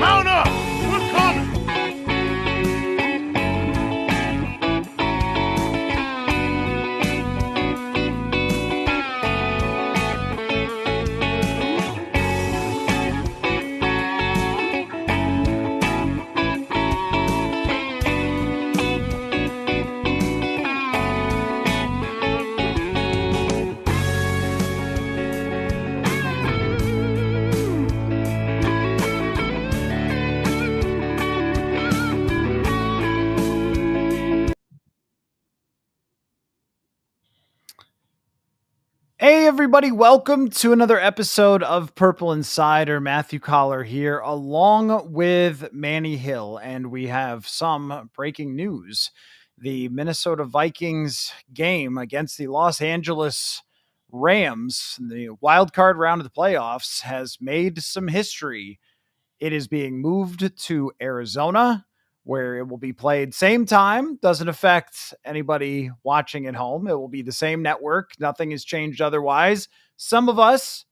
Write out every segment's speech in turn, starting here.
Mount up! We're coming! Hey everybody, welcome to another episode of Purple Insider. Matthew Coller here, along with Manny Hill, and we have some breaking news. The Minnesota Vikings game against the Los Angeles Rams, the wild card round of the playoffs, has made some history. It is being moved to Arizona, where it will be played same time. Doesn't affect anybody watching at home. It will be the same network. Nothing has changed otherwise. Some of us,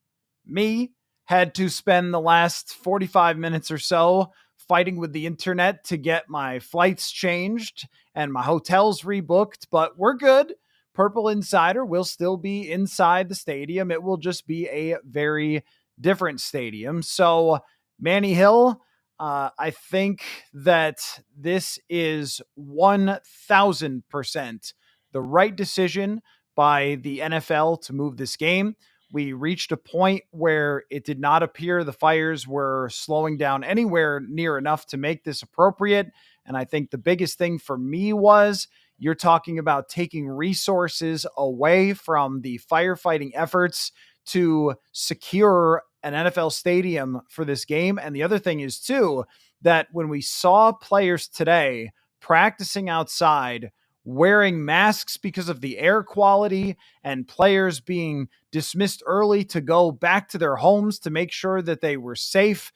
me, had to spend the last 45 minutes or so fighting with the internet to get my flights changed and my hotels rebooked, but we're good. Purple Insider will still be inside the stadium. It will just be a very different stadium. So, Manny Hill, I think that this is 1,000% the right decision by the NFL to move this game. We reached a point where it did not appear the fires were slowing down anywhere near enough to make this appropriate. And I think the biggest thing for me was you're talking about taking resources away from the firefighting efforts to secure an NFL stadium for this game. And the other thing is, too, that when we saw players today practicing outside wearing masks because of the air quality and players being dismissed early to go back to their homes to make sure that they were safe,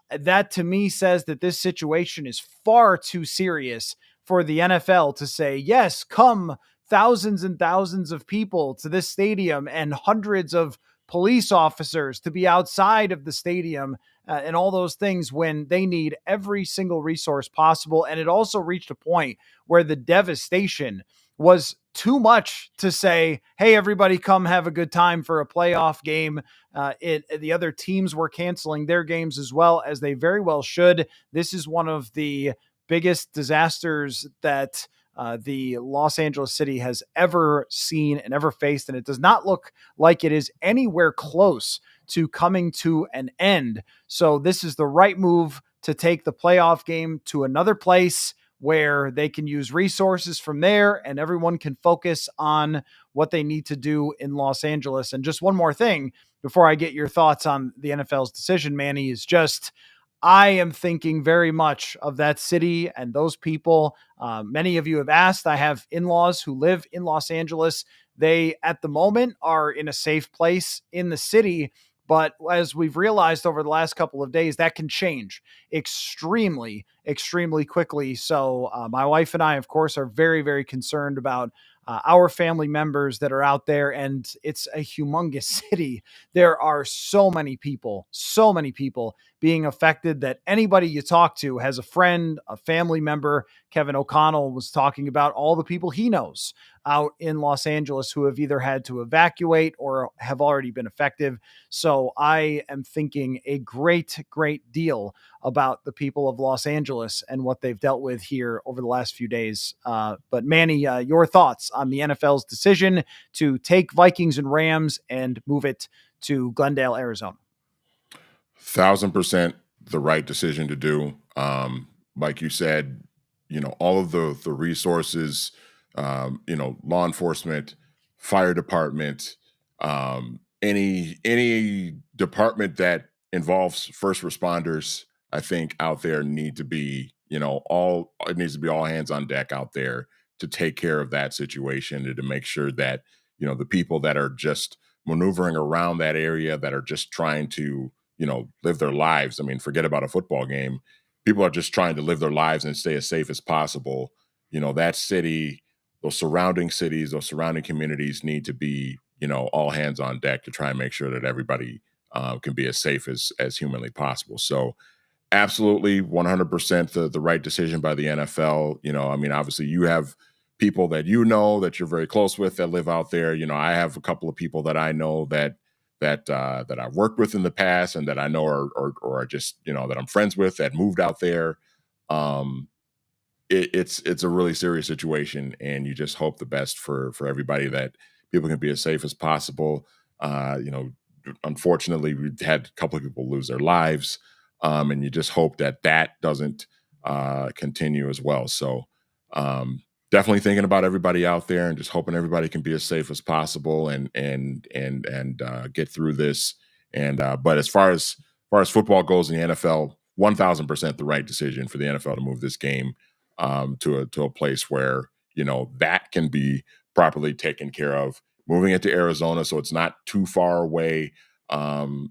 that to me says that this situation is far too serious for the NFL to say, yes, come thousands and thousands of people to this stadium and hundreds of police officers to be outside of the stadium and all those things when they need every single resource possible. And it also reached a point where the devastation was too much to say, hey, everybody come have a good time for a playoff game. The other teams were canceling their games as well, as they very well should. This is one of the biggest disasters that the Los Angeles city has ever seen and ever faced. And it does not look like it is anywhere close to coming to an end. So this is the right move to take the playoff game to another place where they can use resources from there and everyone can focus on what they need to do in Los Angeles. And just one more thing before I get your thoughts on the NFL's decision, Manny, is just I am thinking very much of that city and those people. Many of you have asked. I have in-laws who live in Los Angeles. They, at the moment, are in a safe place in the city. But as we've realized over the last couple of days, that can change extremely, extremely quickly. So my wife and I, of course, are very, very concerned about our family members that are out there. And it's a humongous city. There are so many people being affected that anybody you talk to has a friend, a family member. Kevin O'Connell was talking about all the people he knows out in Los Angeles who have either had to evacuate or have already been affected. So I am thinking a great, great deal about the people of Los Angeles and what they've dealt with here over the last few days. But Manny, your thoughts on the NFL's decision to take Vikings and Rams and move it to Glendale, Arizona? 1,000% the right decision to do. Like you said, all of the resources, law enforcement, fire department, any department that involves first responders, I think out there need to be, it needs to be all hands on deck out there to take care of that situation and to make sure that, the people that are just maneuvering around that area, that are just trying to, live their lives. I mean, forget about a football game. People are just trying to live their lives and stay as safe as possible. That city, those surrounding cities, those surrounding communities need to be, all hands on deck to try and make sure that everybody can be as safe as humanly possible. So Absolutely, 100% the right decision by the NFL. I mean, obviously, you have people that that you're very close with that live out there. I have a couple of people that I know that I've worked with in the past and that I know or are just that I'm friends with that moved out there. Um, it's a really serious situation, and you just hope the best for everybody, that people can be as safe as possible. Unfortunately, we've had a couple of people lose their lives, and you just hope that doesn't continue as well. So um, definitely thinking about everybody out there, and just hoping everybody can be as safe as possible, and get through this. But as far as football goes in the NFL, 1,000% the right decision for the NFL to move this game to a place where that can be properly taken care of. Moving it to Arizona, so it's not too far away, and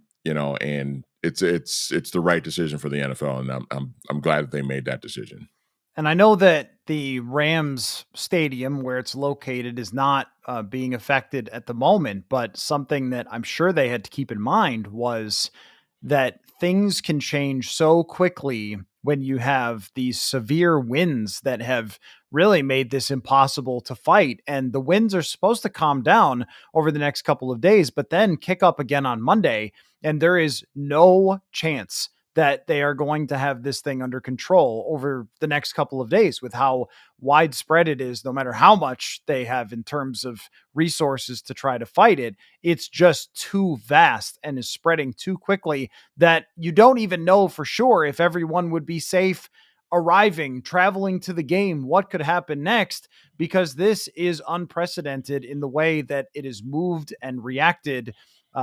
it's the right decision for the NFL, and I'm glad that they made that decision. And I know that the Rams stadium where it's located is not being affected at the moment, but something that I'm sure they had to keep in mind was that things can change so quickly when you have these severe winds that have really made this impossible to fight. And the winds are supposed to calm down over the next couple of days, but then kick up again on Monday. And there is no chance that they are going to have this thing under control over the next couple of days with how widespread it is. No matter how much they have in terms of resources to try to fight it, it's just too vast and is spreading too quickly that you don't even know for sure if everyone would be safe arriving, traveling to the game, what could happen next, because this is unprecedented in the way that it is moved and reacted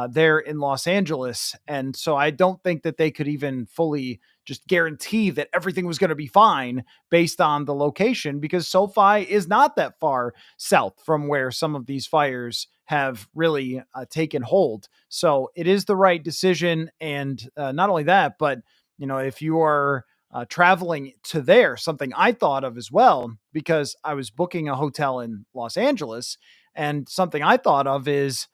there in Los Angeles. And so I don't think that they could even fully just guarantee that everything was going to be fine based on the location, because SoFi is not that far south from where some of these fires have really taken hold. So it is the right decision. And not only that, but if you are traveling to there, something I thought of as well, because I was booking a hotel in Los Angeles, and something I thought of is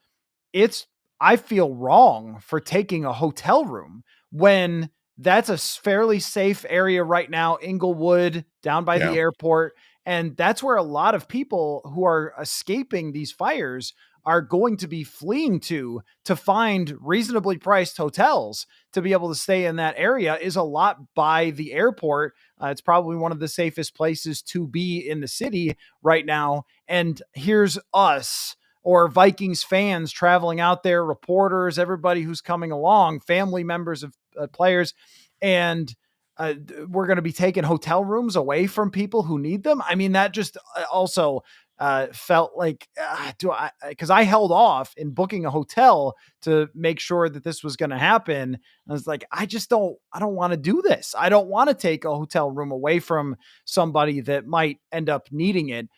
it's I feel wrong for taking a hotel room when that's a fairly safe area right now, Inglewood, down by the Yeah, airport. And that's where a lot of people who are escaping these fires are going to be fleeing to find reasonably priced hotels to be able to stay in that area is a lot by the airport. It's probably one of the safest places to be in the city right now. And here's us, or Vikings fans traveling out there, reporters, everybody who's coming along, family members of players, and we're going to be taking hotel rooms away from people who need them. I mean, that just also felt like because I held off in booking a hotel to make sure that this was going to happen. I was like, I don't want to do this. I don't want to take a hotel room away from somebody that might end up needing it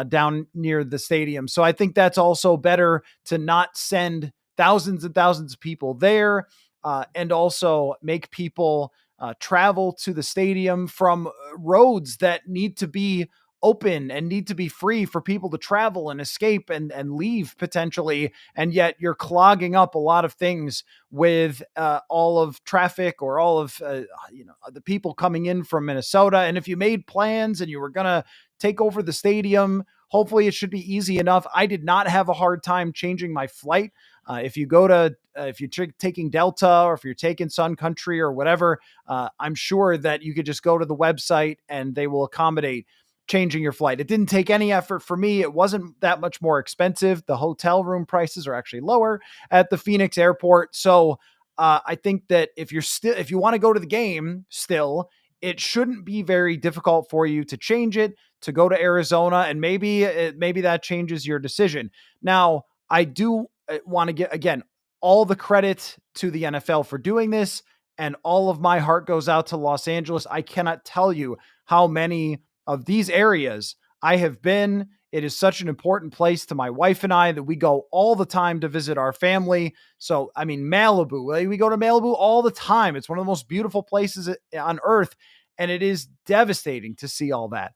down near the stadium. So I think that's also better to not send thousands and thousands of people there, and also make people travel to the stadium from roads that need to be open and need to be free for people to travel and escape and leave potentially. And yet you're clogging up a lot of things with all of traffic or all of the people coming in from Minnesota. And if you made plans and you were going to take over the stadium, hopefully it should be easy enough. I did not have a hard time changing my flight. If you go to, if you're taking Delta or if you're taking Sun Country or whatever, I'm sure that you could just go to the website and they will accommodate changing your flight. It didn't take any effort for me. It wasn't that much more expensive. The hotel room prices are actually lower at the Phoenix airport. So I think that if you want to go to the game still, it shouldn't be very difficult for you to change it to go to Arizona, and maybe that changes your decision. Now, I do want to get again all the credit to the NFL for doing this, and all of my heart goes out to Los Angeles. I cannot tell you how many of these areas I have been. It is such an important place to my wife and I that we go all the time to visit our family. So, I mean, Malibu, we go to Malibu all the time. It's one of the most beautiful places on earth, and it is devastating to see all that.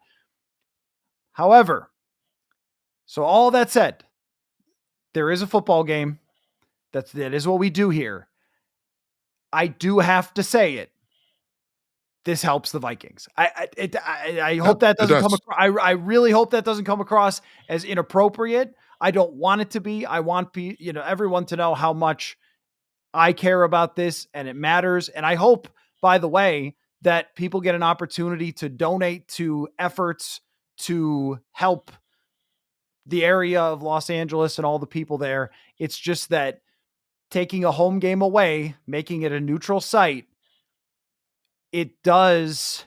However, so all that said, there is a football game. That is what we do here. I do have to say it. this helps the Vikings. I Yep, hope that it doesn't come does. across. I really hope that doesn't come across as inappropriate. I don't want it to be. I want everyone to know how much I care about this and it matters. And I hope, by the way, that people get an opportunity to donate to efforts to help the area of Los Angeles and all the people there. It's just that taking a home game away, making it a neutral site, it does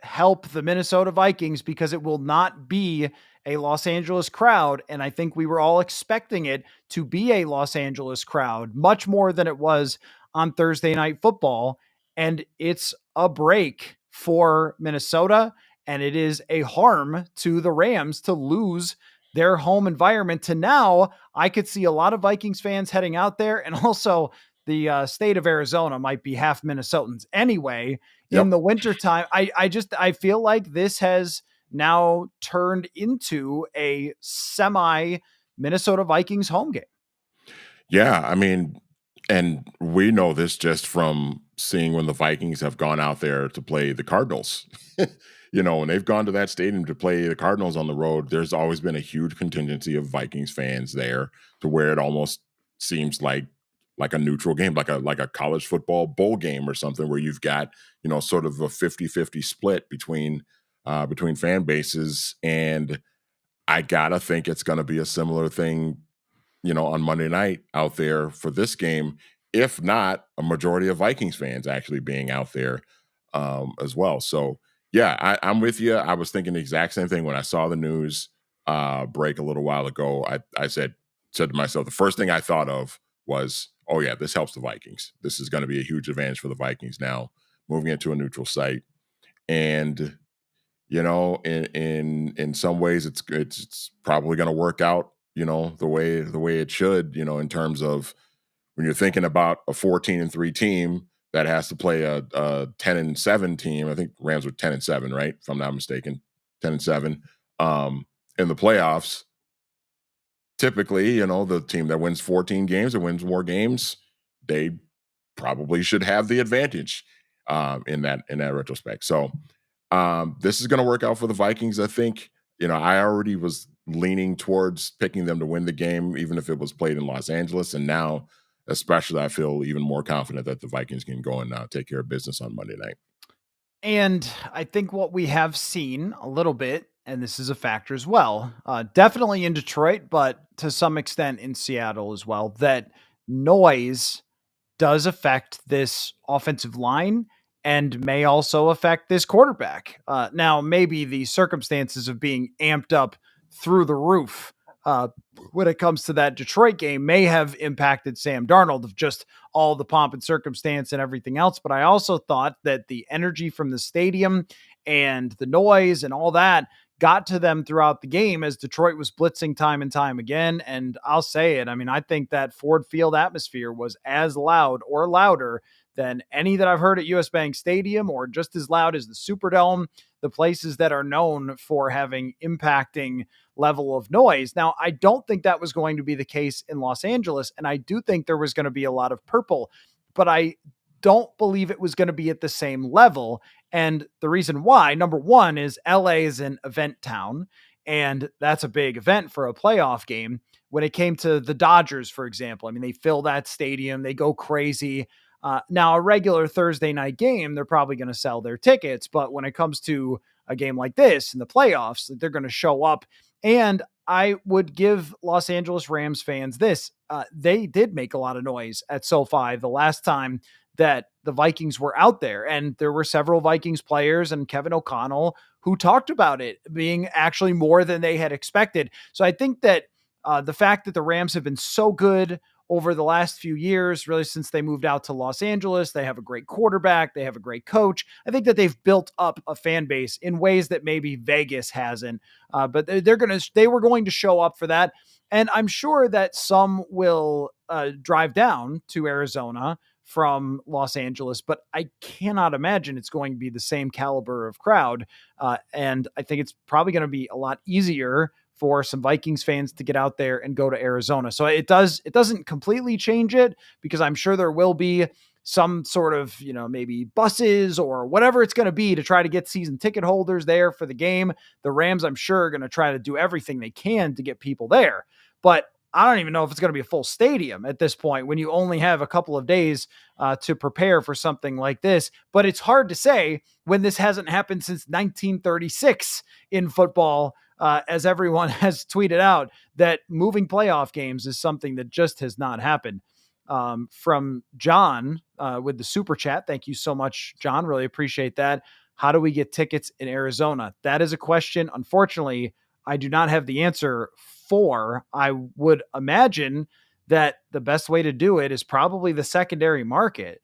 help the Minnesota Vikings because it will not be a Los Angeles crowd. And I think we were all expecting it to be a Los Angeles crowd, much more than it was on Thursday Night Football. And it's a break for Minnesota. And it is a harm to the Rams to lose their home environment. To now, I could see a lot of Vikings fans heading out there. And also, the state of Arizona might be half Minnesotans anyway in Yep. the wintertime. I feel like this has now turned into a semi Minnesota Vikings home game. Yeah, I mean, and we know this just from seeing when the Vikings have gone out there to play the Cardinals. When they've gone to that stadium to play the Cardinals on the road, there's always been a huge contingency of Vikings fans there to where it almost seems like a neutral game, like a college football bowl game or something where you've got, sort of a 50-50 split between fan bases. And I gotta think it's gonna be a similar thing on Monday night out there for this game, if not a majority of Vikings fans actually being out there as well. So, yeah, I'm with you. I was thinking the exact same thing when I saw the news break a little while ago. I said to myself, the first thing I thought of was, oh, yeah, this helps the Vikings. This is going to be a huge advantage for the Vikings now, moving into a neutral site. And in some ways it's probably going to work out the way it should, in terms of when you're thinking about a 14-3 team that has to play a 10-7 team. I think Rams were 10-7, right, if I'm not mistaken. 10-7 in the playoffs. Typically, the team that wins 14 games or wins more games, they probably should have the advantage in that retrospect. So this is going to work out for the Vikings. I think, I already was leaning towards picking them to win the game, even if it was played in Los Angeles. And now, especially, I feel even more confident that the Vikings can go and take care of business on Monday night. And I think what we have seen a little bit, and this is a factor as well, definitely in Detroit, but to some extent in Seattle as well, that noise does affect this offensive line and may also affect this quarterback. Now, maybe the circumstances of being amped up through the roof when it comes to that Detroit game may have impacted Sam Darnold of just all the pomp and circumstance and everything else. But I also thought that the energy from the stadium and the noise and all that got to them throughout the game as Detroit was blitzing time and time again. And I'll say it. I mean, I think that Ford Field atmosphere was as loud or louder than any that I've heard at US Bank Stadium, or just as loud as the Superdome, the places that are known for having impacting level of noise. Now, I don't think that was going to be the case in Los Angeles, and I do think there was going to be a lot of purple, but I don't believe it was going to be at the same level. And the reason why, number one, is LA is an event town, and that's a big event for a playoff game. When it came to the Dodgers, for example, I mean, they fill that stadium, they go crazy. Now, a regular Thursday night game, they're probably going to sell their tickets. But when it comes to a game like this in the playoffs, they're going to show up. And I would give Los Angeles Rams fans this. They did make a lot of noise at SoFi the last time that the Vikings were out there. And there were several Vikings players and Kevin O'Connell who talked about it being actually more than they had expected. So I think that the fact that the Rams have been so good over the last few years, really since they moved out to Los Angeles, they have a great quarterback, they have a great coach. I think that they've built up a fan base in ways that maybe Vegas hasn't. But they were going to show up for that. And I'm sure that some will drive down to Arizona from Los Angeles, but I cannot imagine it's going to be the same caliber of crowd. And I think it's probably going to be a lot easier for some Vikings fans to get out there and go to Arizona. So it doesn't completely change it, because I'm sure there will be some sort of, maybe buses or whatever it's going to be to try to get season ticket holders there for the game. The Rams, I'm sure, are going to try to do everything they can to get people there. But I don't even know if it's going to be a full stadium at this point when you only have a couple of days to prepare for something like this. But it's hard to say when this hasn't happened since 1936 in football, as everyone has tweeted out, that moving playoff games is something that just has not happened. From John with the super chat. Thank you so much, John. Really appreciate that. How do we get tickets in Arizona? That is a question. Unfortunately, I do not have the answer for. I would imagine that the best way to do it is probably the secondary market,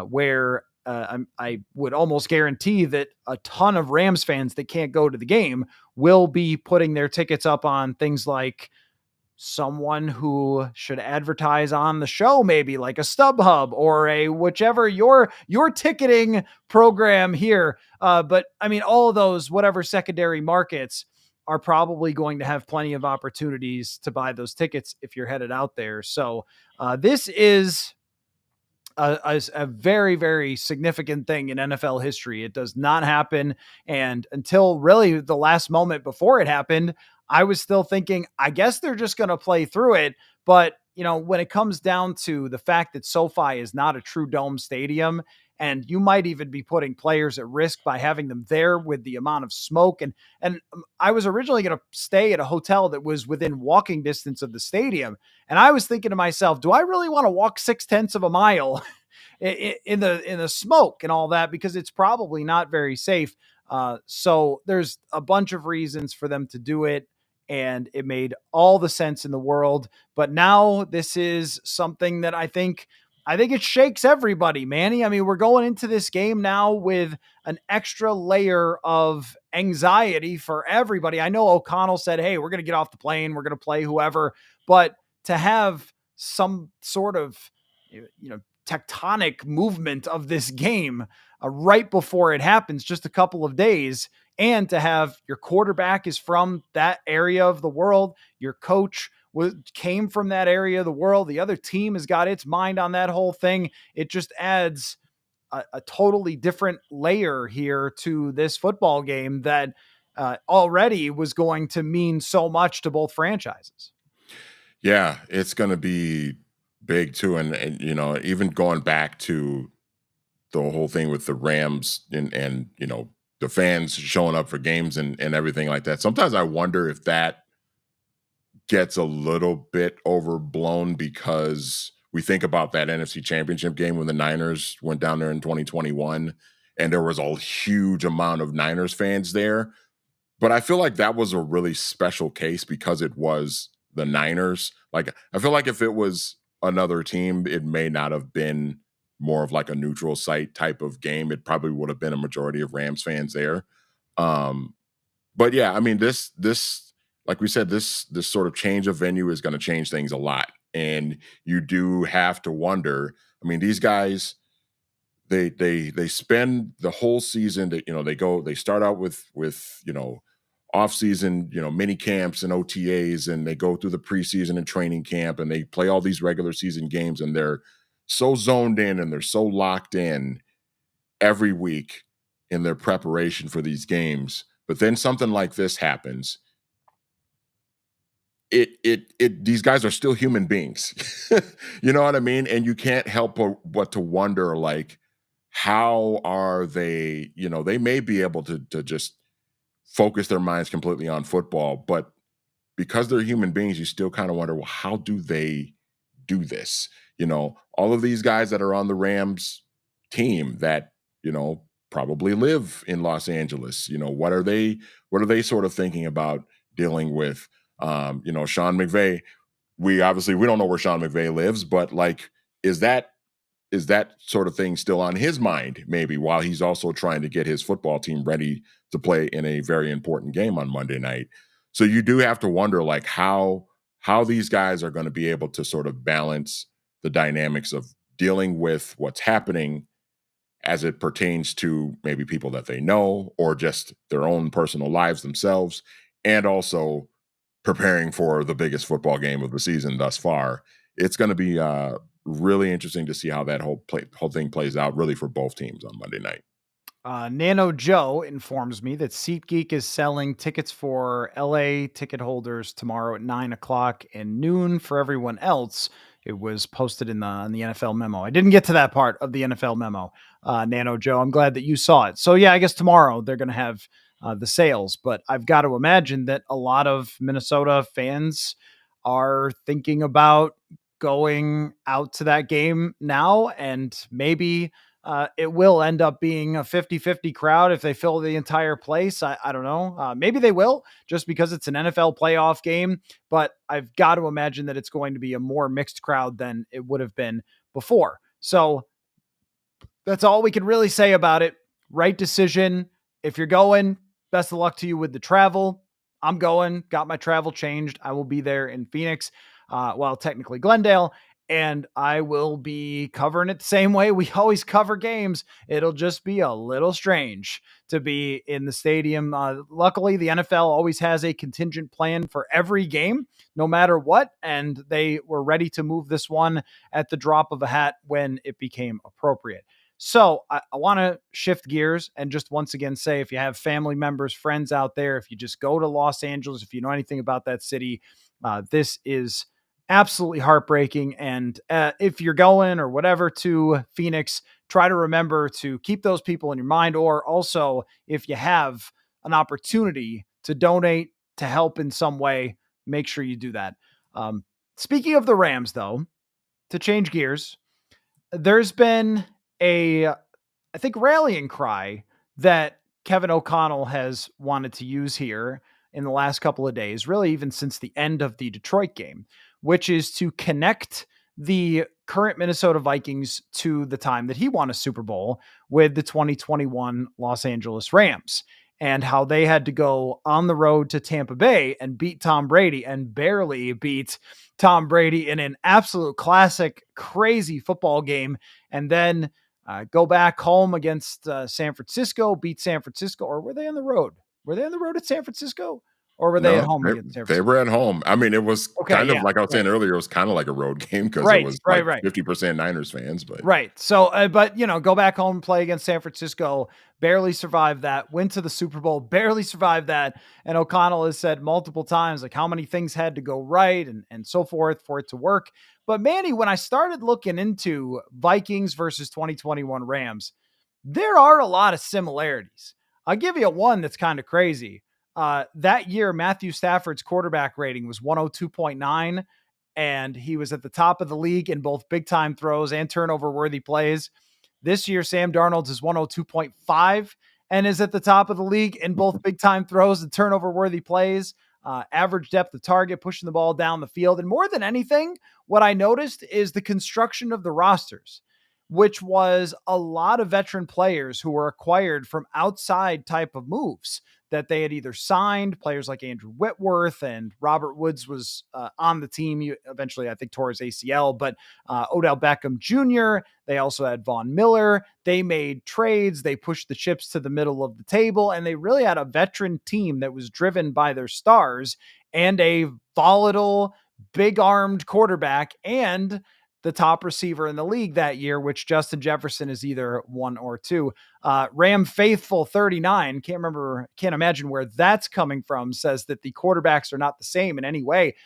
where I would almost guarantee that a ton of Rams fans that can't go to the game will be putting their tickets up on things like someone who should advertise on the show, maybe like a StubHub or a whichever your ticketing program here. But I mean, all of those, whatever secondary markets, are probably going to have plenty of opportunities to buy those tickets if you're headed out there. So this is a very, very significant thing in NFL history. It does not happen. And until really the last moment before it happened, I was still thinking, I guess they're just going to play through it. But, when it comes down to the fact that SoFi is not a true dome stadium, and you might even be putting players at risk by having them there with the amount of smoke. And I was originally going to stay at a hotel that was within walking distance of the stadium. And I was thinking to myself, do I really want to walk 0.6 of a mile in the smoke and all that? Because it's probably not very safe. So there's a bunch of reasons for them to do it, and it made all the sense in the world. But now this is something that I think it shakes everybody, Manny. I mean, we're going into this game now with an extra layer of anxiety for everybody. I know O'Connell said, hey, we're going to get off the plane, we're going to play whoever, but to have some sort of, tectonic movement of this game right before it happens, just a couple of days, and to have your quarterback is from that area of the world, your coach came from that area of the world, the other team has got its mind on that whole thing. It just adds a totally different layer here to this football game that already was going to mean so much to both franchises. Yeah, it's going to be big too. And, even going back to the whole thing with the Rams and the fans showing up for games and everything like that. Sometimes I wonder if that gets a little bit overblown, because we think about that NFC Championship game when the Niners went down there in 2021 and there was a huge amount of Niners fans there. But I feel like that was a really special case because it was the Niners. Like, I feel like if it was another team, it may not have been more of like a neutral site type of game. It probably would have been a majority of Rams fans there. But yeah, I mean, this like we said, this sort of change of venue is going to change things a lot, and you do have to wonder. I mean, these guys, they spend the whole season. That they start out with off season, mini camps and OTAs, and they go through the preseason and training camp, and they play all these regular season games, and they're so zoned in and they're so locked in every week in their preparation for these games. But then something like this happens. These guys are still human beings. You know what I mean? And you can't help but to wonder, like, how are they, they may be able to just focus their minds completely on football, but because they're human beings, you still kind of wonder, well, how do they do this? All of these guys that are on the Rams team that, probably live in Los Angeles, what are they sort of thinking about dealing with? Sean McVay, we don't know where Sean McVay lives, but like, is that sort of thing still on his mind, maybe, while he's also trying to get his football team ready to play in a very important game on Monday night? So you do have to wonder, like, how these guys are going to be able to sort of balance the dynamics of dealing with what's happening as it pertains to maybe people that they know or just their own personal lives themselves, and also preparing for the biggest football game of the season thus far. It's going to be really interesting to see how that whole thing plays out, really, for both teams on Monday night. Nano Joe informs me that SeatGeek is selling tickets for LA ticket holders tomorrow at 9 o'clock and noon for everyone else. It was posted in the NFL memo. I didn't get to that part of the NFL memo, Nano Joe. I'm glad that you saw it. So yeah, I guess tomorrow they're going to have the sales, but I've got to imagine that a lot of Minnesota fans are thinking about going out to that game now, and maybe it will end up being a 50-50 crowd if they fill the entire place. I don't know. Maybe they will, just because it's an NFL playoff game, but I've got to imagine that it's going to be a more mixed crowd than it would have been before. So that's all we can really say about it. Right decision. If you're going, best of luck to you with the travel. I'm going, got my travel changed. I will be there in Phoenix. Well, technically Glendale, and I will be covering it the same way we always cover games. It'll just be a little strange to be in the stadium. Luckily, the NFL always has a contingent plan for every game, no matter what, and they were ready to move this one at the drop of a hat when it became appropriate. So I want to shift gears and just once again say, if you have family members, friends out there, if you just go to Los Angeles, if you know anything about that city, this is absolutely heartbreaking. And if you're going or whatever to Phoenix, try to remember to keep those people in your mind. Or also, if you have an opportunity to donate, to help in some way, make sure you do that. Speaking of the Rams, though, to change gears, there's been I think, rallying cry that Kevin O'Connell has wanted to use here in the last couple of days, really even since the end of the Detroit game, which is to connect the current Minnesota Vikings to the time that he won a Super Bowl with the 2021 Los Angeles Rams, and how they had to go on the road to Tampa Bay and beat Tom Brady, and barely beat Tom Brady in an absolute classic, crazy football game, and then go back home against San Francisco, beat San Francisco. Or were they on the road? Were they on the road at San Francisco, or were they at No, home against San they Francisco? were at home. I mean, it was Okay, kind of yeah, like I was right, saying earlier, it was kinda like a road game because it right, was right, like right. 50% Niners fans, but Right. So, but go back home and play against San Francisco, barely survived that, went to the Super Bowl, barely survived that. And O'Connell has said multiple times, like, how many things had to go right and so forth for it to work. But Manny, when I started looking into Vikings versus 2021 Rams, there are a lot of similarities. I'll give you one that's kind of crazy. That year, Matthew Stafford's quarterback rating was 102.9, and he was at the top of the league in both big time throws and turnover worthy plays. This year, Sam Darnold's is 102.5 and is at the top of the league in both big time throws and turnover worthy plays. Average depth of target, pushing the ball down the field. And more than anything, what I noticed is the construction of the rosters, which was a lot of veteran players who were acquired from outside type of moves that they had either signed. Players like Andrew Whitworth, and Robert Woods was on the team. He eventually, I think, tore his ACL, but Odell Beckham Jr., they also had Von Miller. They made trades. They pushed the chips to the middle of the table, and they really had a veteran team that was driven by their stars and a volatile, big-armed quarterback, and the top receiver in the league that year, which Justin Jefferson is either one or two. Ram Faithful 39, can't imagine where that's coming from, says that the quarterbacks are not the same in any way.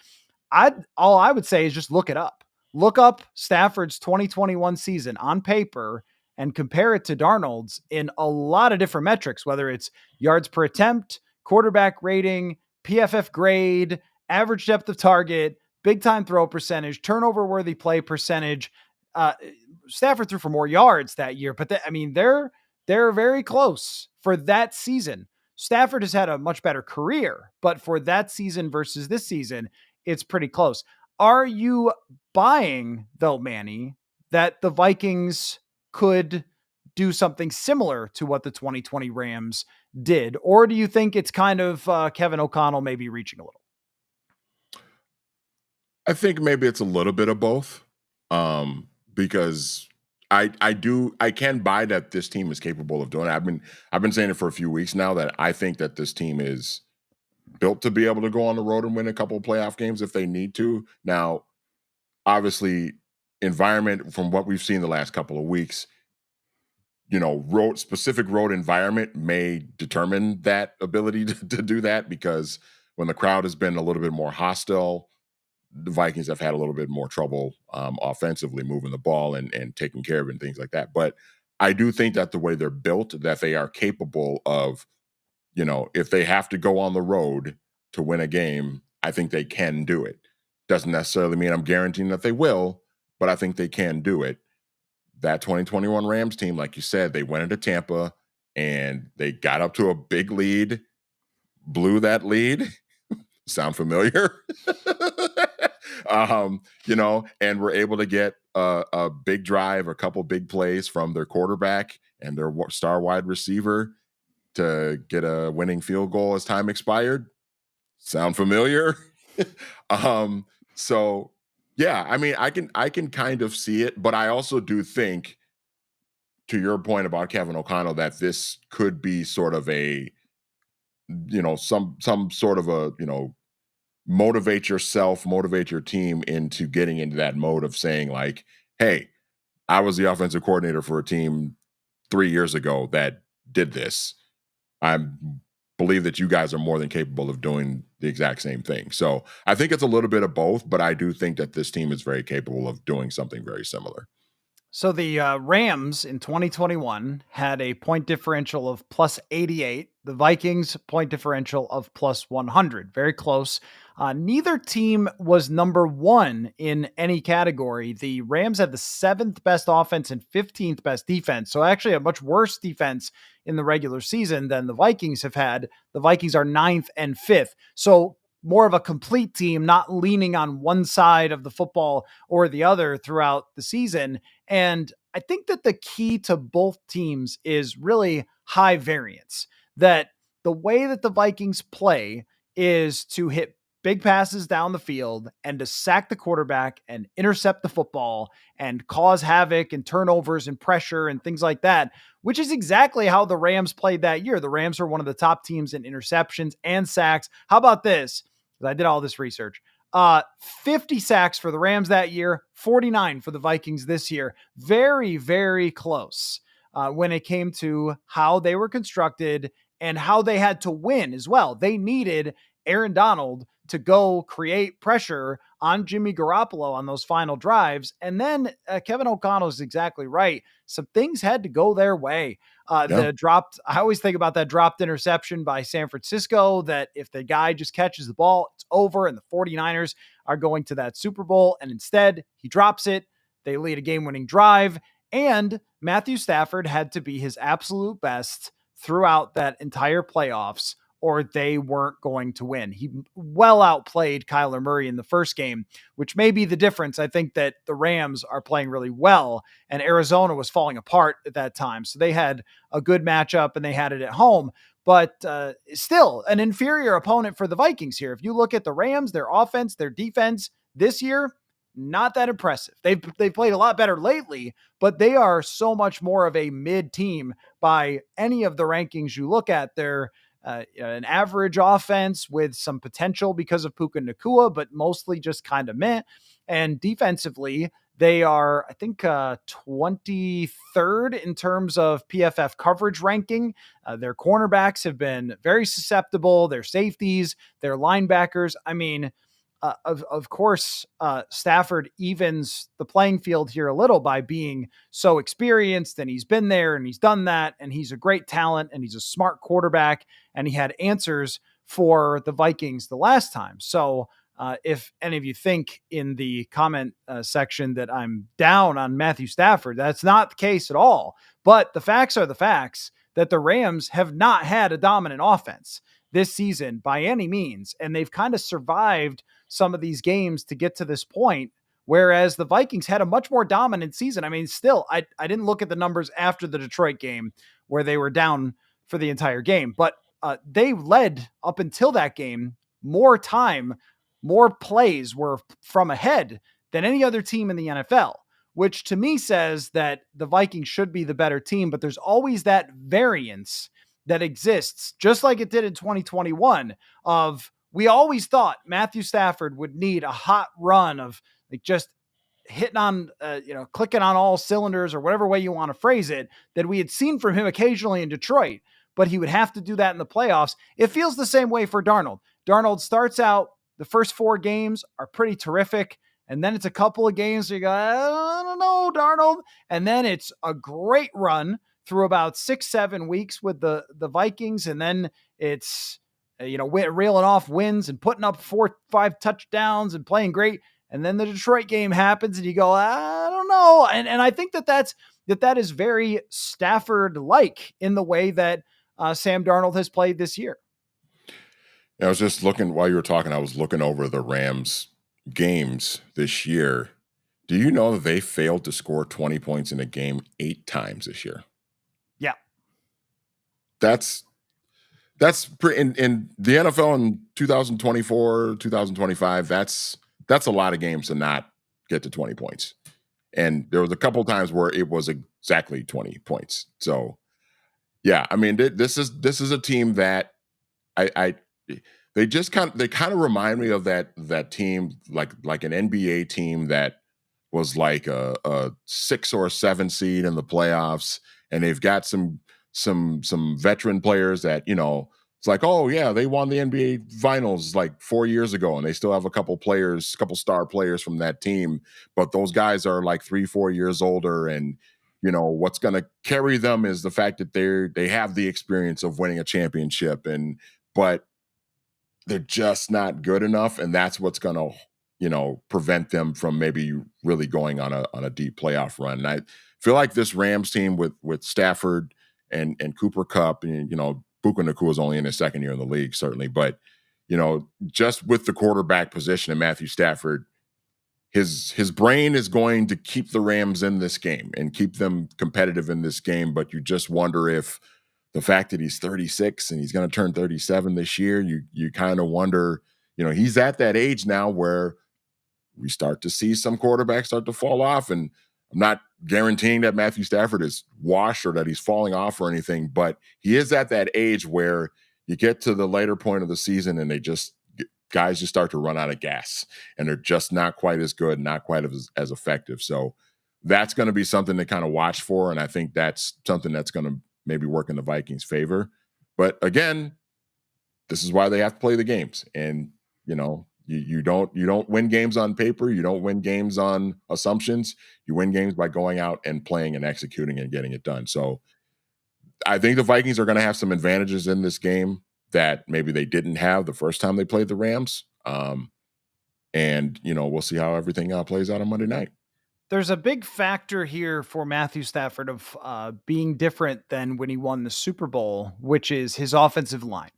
All I would say is just look it up. Look up Stafford's 2021 season on paper and compare it to Darnold's in a lot of different metrics, whether it's yards per attempt, quarterback rating, PFF grade, average depth of target, big time throw percentage, turnover worthy play percentage. Stafford threw for more yards that year, but they're very close for that season. Stafford has had a much better career, but for that season versus this season, it's pretty close. Are you buying, though, Manny, that the Vikings could do something similar to what the 2020 Rams did? Or do you think it's kind of Kevin O'Connell maybe reaching a little? I think maybe it's a little bit of both, because I can buy that this team is capable of doing it. I've been saying it for a few weeks now that I think that this team is built to be able to go on the road and win a couple of playoff games if they need to. Now, obviously, environment from what we've seen the last couple of weeks, specific road environment may determine that ability to do that, because when the crowd has been a little bit more hostile, the Vikings have had a little bit more trouble offensively moving the ball and taking care of it and things like that. But I do think that the way they're built, that they are capable of, if they have to go on the road to win a game, I think they can do it. Doesn't necessarily mean I'm guaranteeing that they will, but I think they can do it. That 2021 Rams team, like you said, they went into Tampa and they got up to a big lead, blew that lead. Sound familiar? And were able to get a big drive, a couple big plays from their quarterback and their star wide receiver to get a winning field goal as time expired. Sound familiar? So yeah, I mean, I can kind of see it, but I also do think, to your point about Kevin O'Connell, that this could be sort of a, some sort of a, motivate yourself, motivate your team into getting into that mode of saying like, hey, I was the offensive coordinator for a team 3 years ago that did this. I believe that you guys are more than capable of doing the exact same thing. So I think it's a little bit of both, but I do think that this team is very capable of doing something very similar. So the Rams in 2021 had a point differential of plus 88. The Vikings point differential of plus 100. Very close. Neither team was number one in any category. The Rams had the 7th best offense and 15th best defense. So actually a much worse defense in the regular season than the Vikings have had. The Vikings are 9th and 5th. So more of a complete team, not leaning on one side of the football or the other throughout the season. And I think that the key to both teams is really high variance. That the way that the Vikings play is to hit big passes down the field and to sack the quarterback and intercept the football and cause havoc and turnovers and pressure and things like that, which is exactly how the Rams played that year. The Rams are one of the top teams in interceptions and sacks. How about this? I did all this research. 50 sacks for the Rams that year, 49 for the Vikings this year. Very, very close when it came to how they were constructed and how they had to win as well. They needed Aaron Donald to go create pressure on Jimmy Garoppolo on those final drives. And then Kevin O'Connell is exactly right. Some things had to go their way. I always think about that dropped interception by San Francisco, that if the guy just catches the ball, it's over, and the 49ers are going to that Super Bowl. And instead he drops it. They lead a game-winning drive, and Matthew Stafford had to be his absolute best throughout that entire playoffs, or they weren't going to win. He well outplayed Kyler Murray in the first game, which may be the difference. I think that the Rams are playing really well, and Arizona was falling apart at that time. So they had a good matchup, and they had it at home. But still, an inferior opponent for the Vikings here. If you look at the Rams, their offense, their defense this year, not that impressive. They've played a lot better lately, but they are so much more of a mid team by any of the rankings you look at. They're an average offense with some potential because of Puka Nacua, but mostly just kind of meh. And defensively, they are, I think, 23rd in terms of PFF coverage ranking. Their cornerbacks have been very susceptible. Their safeties, their linebackers. I mean, of course, Stafford evens the playing field here a little by being so experienced, and he's been there and he's done that, and he's a great talent and he's a smart quarterback, and he had answers for the Vikings the last time. So if any of you think in the comment section that I'm down on Matthew Stafford, that's not the case at all. But the facts are the facts, that the Rams have not had a dominant offense this season by any means, and they've kind of survived some of these games to get to this point, whereas the Vikings had a much more dominant season. I mean, still, I didn't look at the numbers after the Detroit game where they were down for the entire game, but they led up until that game more time, more plays were from ahead than any other team in the NFL, which to me says that the Vikings should be the better team, but there's always that variance that exists, just like it did in 2021, of we always thought Matthew Stafford would need a hot run of like just hitting on, clicking on all cylinders or whatever way you want to phrase it, that we had seen from him occasionally in Detroit, but he would have to do that in the playoffs. It feels the same way for Darnold. Darnold starts out, the first 4 games are pretty terrific. And then it's a couple of games where you go, I don't know, Darnold. And then it's a great run through about 6-7 weeks with the Vikings. And then it's, reeling off wins and putting up 4-5 touchdowns and playing great. And then the Detroit game happens and you go, I don't know. And I think that is very Stafford-like in the way that Sam Darnold has played this year. I was just looking while you were talking, I was looking over the Rams games this year. Do you know that they failed to score 20 points in a game 8 times this year? Yeah. That's pretty in the NFL in 2024, 2025, that's a lot of games to not get to 20 points. And there was a couple of times where it was exactly 20 points. So yeah, I mean, this is a team that they kind of remind me of that team, like an NBA team that was like a 6 or 7 seed in the playoffs, and they've got some veteran players that, it's like, oh yeah, they won the NBA finals like 4 years ago, and they still have a couple star players from that team, but those guys are like 3-4 years older, and what's going to carry them is the fact that they have the experience of winning a championship, but they're just not good enough, and that's what's going to prevent them from maybe really going on a deep playoff run. And I feel like this Rams team with Stafford and Cooper Kupp, and Buka Nakua is only in his second year in the league, certainly, but just with the quarterback position and Matthew Stafford, his brain is going to keep the Rams in this game and keep them competitive in this game. But you just wonder if the fact that he's 36 and he's going to turn 37 this year, you kind of wonder, he's at that age now where we start to see some quarterbacks start to fall off. And I'm not guaranteeing that Matthew Stafford is washed or that he's falling off or anything, but he is at that age where you get to the later point of the season and guys just start to run out of gas, and they're just not quite as good, not quite as effective. So that's going to be something to kind of watch for. And I think that's something that's going to maybe work in the Vikings' favor. But again, this is why they have to play the games. And, you don't win games on paper. You don't win games on assumptions. You win games by going out and playing and executing and getting it done. So I think the Vikings are going to have some advantages in this game that maybe they didn't have the first time they played the Rams. And, we'll see how everything plays out on Monday night. There's a big factor here for Matthew Stafford of being different than when he won the Super Bowl, which is his offensive line.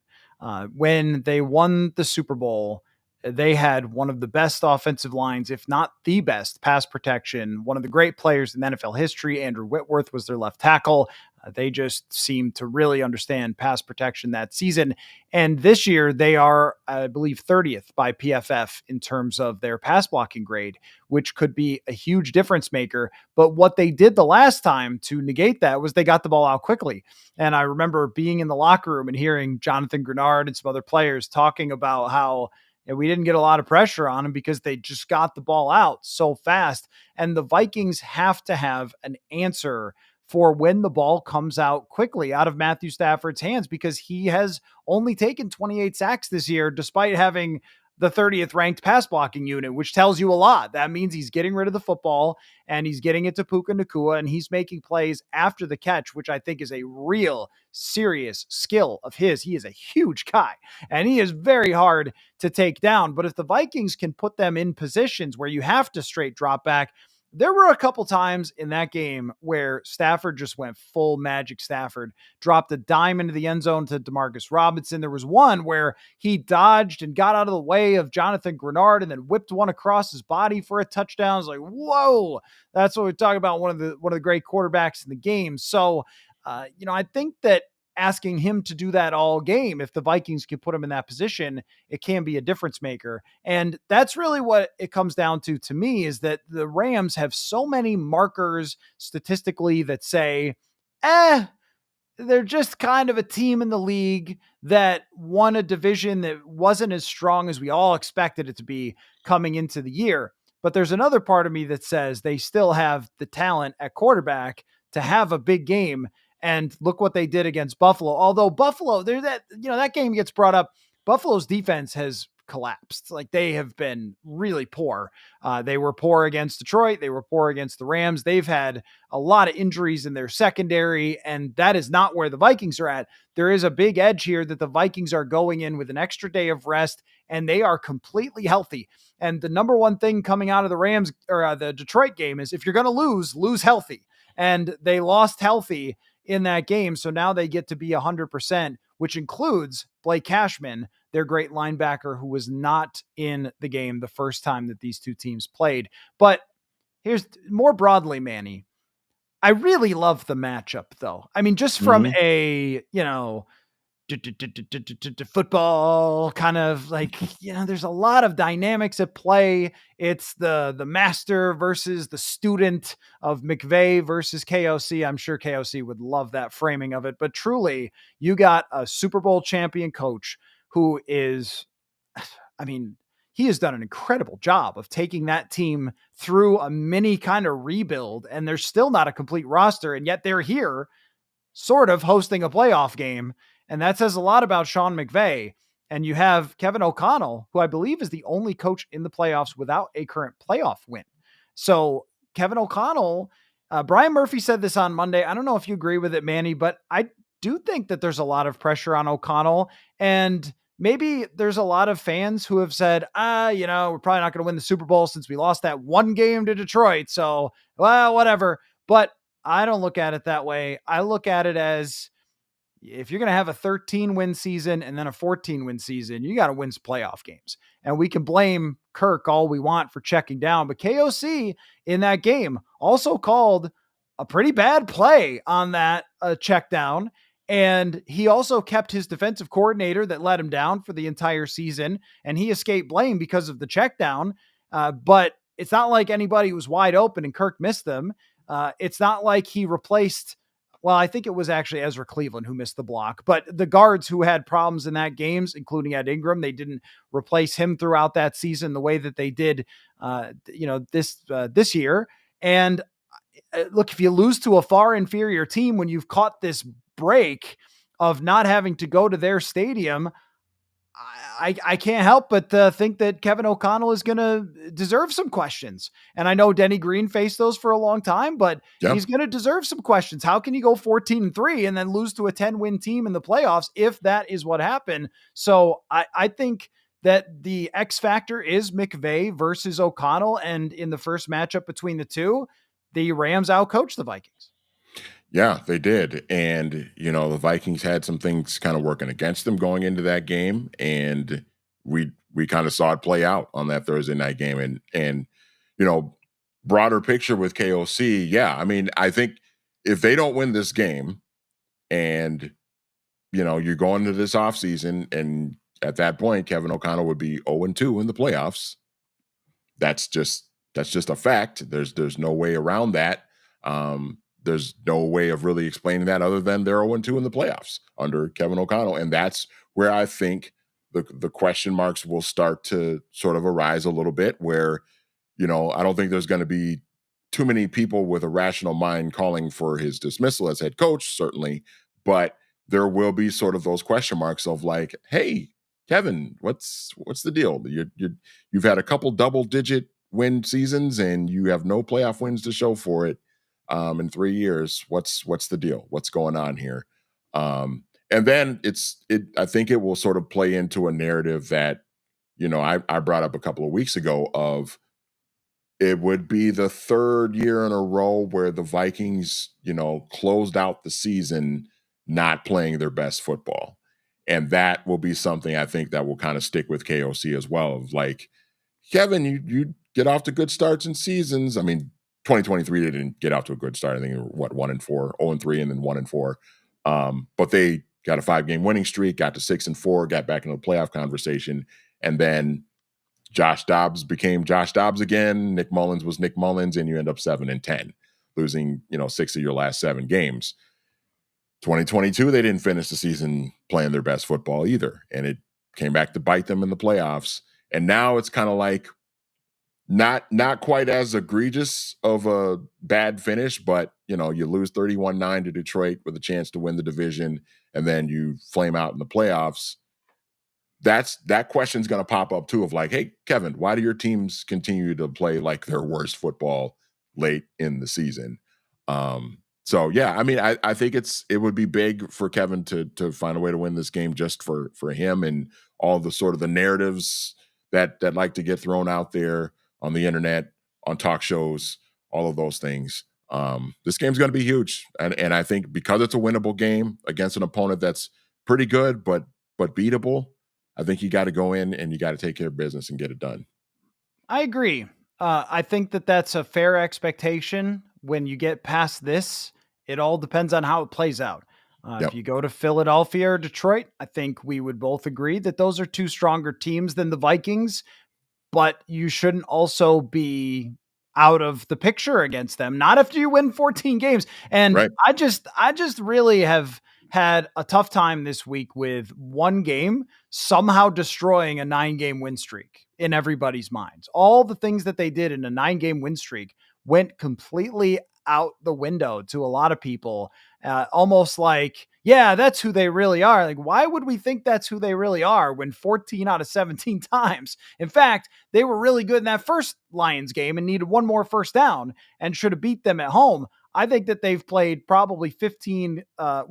When they won the Super Bowl, they had one of the best offensive lines, if not the best pass protection, one of the great players in NFL history. Andrew Whitworth was their left tackle. They just seemed to really understand pass protection that season. And this year they are, I believe, 30th by PFF in terms of their pass blocking grade, which could be a huge difference maker. But what they did the last time to negate that was they got the ball out quickly. And I remember being in the locker room and hearing Jonathan Grenard and some other players talking about how we didn't get a lot of pressure on them because they just got the ball out so fast. And the Vikings have to have an answer for when the ball comes out quickly out of Matthew Stafford's hands, because he has only taken 28 sacks this year, despite having the 30th ranked pass blocking unit, which tells you a lot. That means he's getting rid of the football and he's getting it to Puka Nacua, and he's making plays after the catch, which I think is a real serious skill of his. He is a huge guy and he is very hard to take down. But if the Vikings can put them in positions where you have to straight drop back, there were a couple times in that game where Stafford just went full Magic Stafford, dropped a dime into the end zone to Demarcus Robinson. There was one where he dodged and got out of the way of Jonathan Grenard and then whipped one across his body for a touchdown. It's like, whoa, that's what we're talking about. One of the great quarterbacks in the game. So, I think that asking him to do that all game, if the Vikings can put him in that position, it can be a difference maker. And that's really what it comes down to me, is that the Rams have so many markers statistically that say, they're just kind of a team in the league that won a division that wasn't as strong as we all expected it to be coming into the year. But there's another part of me that says they still have the talent at quarterback to have a big game. And look what they did against Buffalo. Although Buffalo, that game gets brought up. Buffalo's defense has collapsed. Like, they have been really poor. They were poor against Detroit. They were poor against the Rams. They've had a lot of injuries in their secondary, and that is not where the Vikings are at. There is a big edge here that the Vikings are going in with an extra day of rest, and they are completely healthy. And the number one thing coming out of the Rams or the Detroit game is, if you're going to lose healthy. And they lost healthy in that game. So now they get to be 100%, which includes Blake Cashman, their great linebacker, who was not in the game the first time that these two teams played. But here's more broadly, Manny, I really love the matchup, though. I mean, just from a, football kind of like, there's a lot of dynamics at play. It's the master versus the student of McVay versus KOC. I'm sure KOC would love that framing of it, but truly, you got a Super Bowl champion coach who is, I mean, he has done an incredible job of taking that team through a mini kind of rebuild, and there's still not a complete roster, and yet they're here sort of hosting a playoff game. And that says a lot about Sean McVay. And you have Kevin O'Connell, who I believe is the only coach in the playoffs without a current playoff win. So Kevin O'Connell, Brian Murphy said this on Monday. I don't know if you agree with it, Manny, but I do think that there's a lot of pressure on O'Connell. And maybe there's a lot of fans who have said, we're probably not going to win the Super Bowl since we lost that one game to Detroit. So, well, whatever. But I don't look at it that way. I look at it as, if you're going to have a 13-win season and then a 14-win season, you got to win some playoff games. And we can blame Kirk all we want for checking down, but KOC in that game also called a pretty bad play on that check down. And he also kept his defensive coordinator that let him down for the entire season, and he escaped blame because of the check down. But it's not like anybody was wide open and Kirk missed them. It's not like he replaced, well, I think it was actually Ezra Cleveland who missed the block, but the guards who had problems in that games, including Ed Ingram, they didn't replace him throughout that season the way that they did, this year. And look, if you lose to a far inferior team when you've caught this break of not having to go to their stadium, I can't help but think that Kevin O'Connell is going to deserve some questions. And I know Denny Green faced those for a long time, but he's going to deserve some questions. How can you go 14-3 and then lose to a 10-win team in the playoffs if that is what happened? So I think that the X factor is McVay versus O'Connell. And in the first matchup between the two, the Rams outcoached the Vikings. Yeah, they did. And, the Vikings had some things kind of working against them going into that game. And we kind of saw it play out on that Thursday night game. And broader picture with KOC, yeah, I mean, I think if they don't win this game and, you're going into this offseason, and at that point, Kevin O'Connell would be 0-2 in the playoffs. That's just a fact. There's no way around that. There's no way of really explaining that other than they're 0-2 in the playoffs under Kevin O'Connell. And that's where I think the question marks will start to sort of arise a little bit, where, I don't think there's going to be too many people with a rational mind calling for his dismissal as head coach, certainly, but there will be sort of those question marks of like, hey, Kevin, what's the deal? You've had a couple double-digit win seasons and you have no playoff wins to show for it. In 3 years, what's the deal? What's going on here? And then I think it will sort of play into a narrative that, I brought up a couple of weeks ago of, it would be the third year in a row where the Vikings, closed out the season not playing their best football. And that will be something I think that will kind of stick with KOC as well. Of like, Kevin, you get off to good starts in seasons. I mean, 2023, they didn't get out to a good start. I think they were 1-4, 0-3, and then 1-4. But they got a 5-game winning streak, got to 6-4, got back into the playoff conversation. And then Josh Dobbs became Josh Dobbs again. Nick Mullins was Nick Mullins, and you end up 7-10, losing, 6 of your last 7 games. 2022, they didn't finish the season playing their best football either. And it came back to bite them in the playoffs. And now it's kind of like, Not quite as egregious of a bad finish, but you know, you lose 31-9 to Detroit with a chance to win the division, and then you flame out in the playoffs. That question's going to pop up too of like, hey, Kevin, why do your teams continue to play like their worst football late in the season? So yeah, I mean, I think it would be big for Kevin to find a way to win this game just for him and all the sort of the narratives that like to get thrown out there on the internet, on talk shows, all of those things. This game's going to be huge, and I think because it's a winnable game against an opponent that's pretty good but beatable, I think you got to go in and you got to take care of business and get it done. I agree. I think that that's a fair expectation. When you get past this, it all depends on how it plays out. If Yep. you go to Philadelphia or Detroit, I think we would both agree that those are two stronger teams than the Vikings, but you shouldn't also be out of the picture against them. Not after you win 14 games. And Right. I just really have had a tough time this week with one game somehow destroying a 9-game win streak in everybody's minds. All the things that they did in a 9-game win streak went completely out the window to a lot of people. Almost like, yeah, that's who they really are. Like, why would we think that's who they really are when 14 out of 17 times? In fact, they were really good in that first Lions game and needed one more first down and should have beat them at home. I think that they've played probably 15. I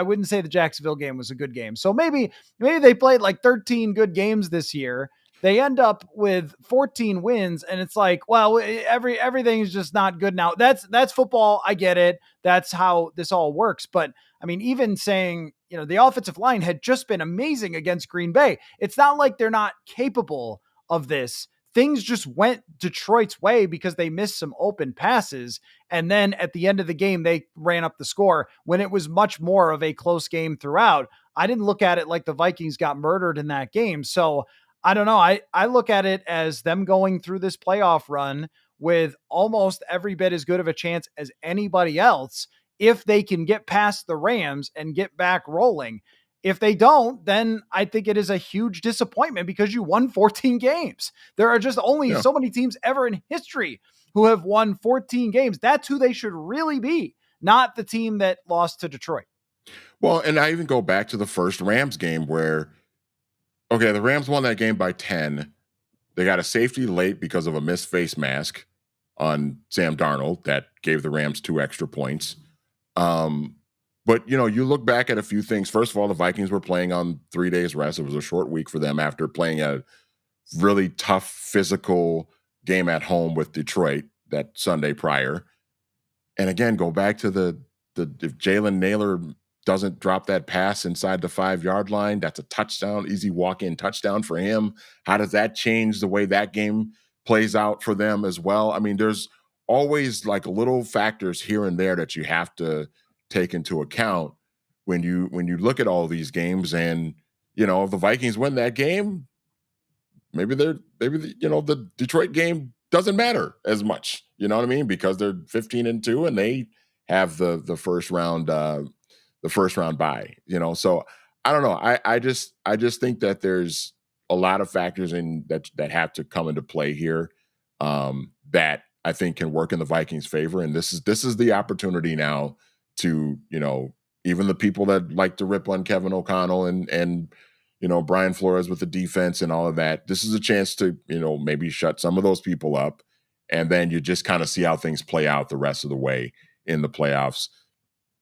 wouldn't say the Jacksonville game was a good game. So maybe they played like 13 good games this year. They end up with 14 wins, and it's like, well, everything is just not good now. That's football. I get it. That's how this all works. But I mean, even saying, the offensive line had just been amazing against Green Bay. It's not like they're not capable of this. Things just went Detroit's way because they missed some open passes. And then at the end of the game, they ran up the score when it was much more of a close game throughout. I didn't look at it like the Vikings got murdered in that game. So I don't know. I look at it as them going through this playoff run with almost every bit as good of a chance as anybody else if they can get past the Rams and get back rolling. If they don't, then I think it is a huge disappointment because you won 14 games. There are just only Yeah. so many teams ever in history who have won 14 games. That's who they should really be, not the team that lost to Detroit. Well, and I even go back to the first Rams game where, okay, the Rams won that game by 10. They got a safety late because of a missed face mask on Sam Darnold that gave the Rams 2 extra points. But you look back at a few things. First of all, the Vikings were playing on 3 days rest. It was a short week for them after playing a really tough physical game at home with Detroit that Sunday prior. And again, go back to the if Jalen Naylor doesn't drop that pass inside the 5-yard line, that's a touchdown, easy walk-in touchdown for him. How does that change the way that game plays out for them as well? I mean, there's always like little factors here and there that you have to take into account when you look at all these games. And if the Vikings win that game, the Detroit game doesn't matter as much. You know what I mean? Because they're 15-2 and they have the first round bye. So I don't know. I just think that there's a lot of factors in that have to come into play here that I think can work in the Vikings' favor. And this is the opportunity now to even the people that like to rip on Kevin O'Connell and Brian Flores with the defense and all of that. This is a chance to, maybe shut some of those people up. And then you just kind of see how things play out the rest of the way in the playoffs.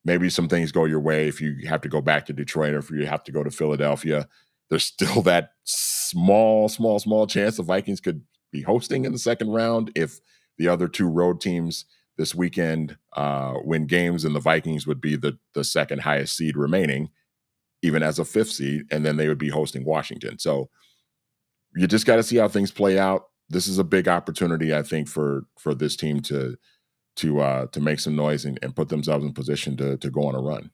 Maybe some things go your way if you have to go back to Detroit or if you have to go to Philadelphia. There's still that small chance the Vikings could be hosting in the second round if the other 2 road teams this weekend win games, and the Vikings would be the second highest seed remaining, even as a 5th seed, and then they would be hosting Washington. So you just got to see how things play out. This is a big opportunity, I think, for this team to make some noise and put themselves in position to go on a run.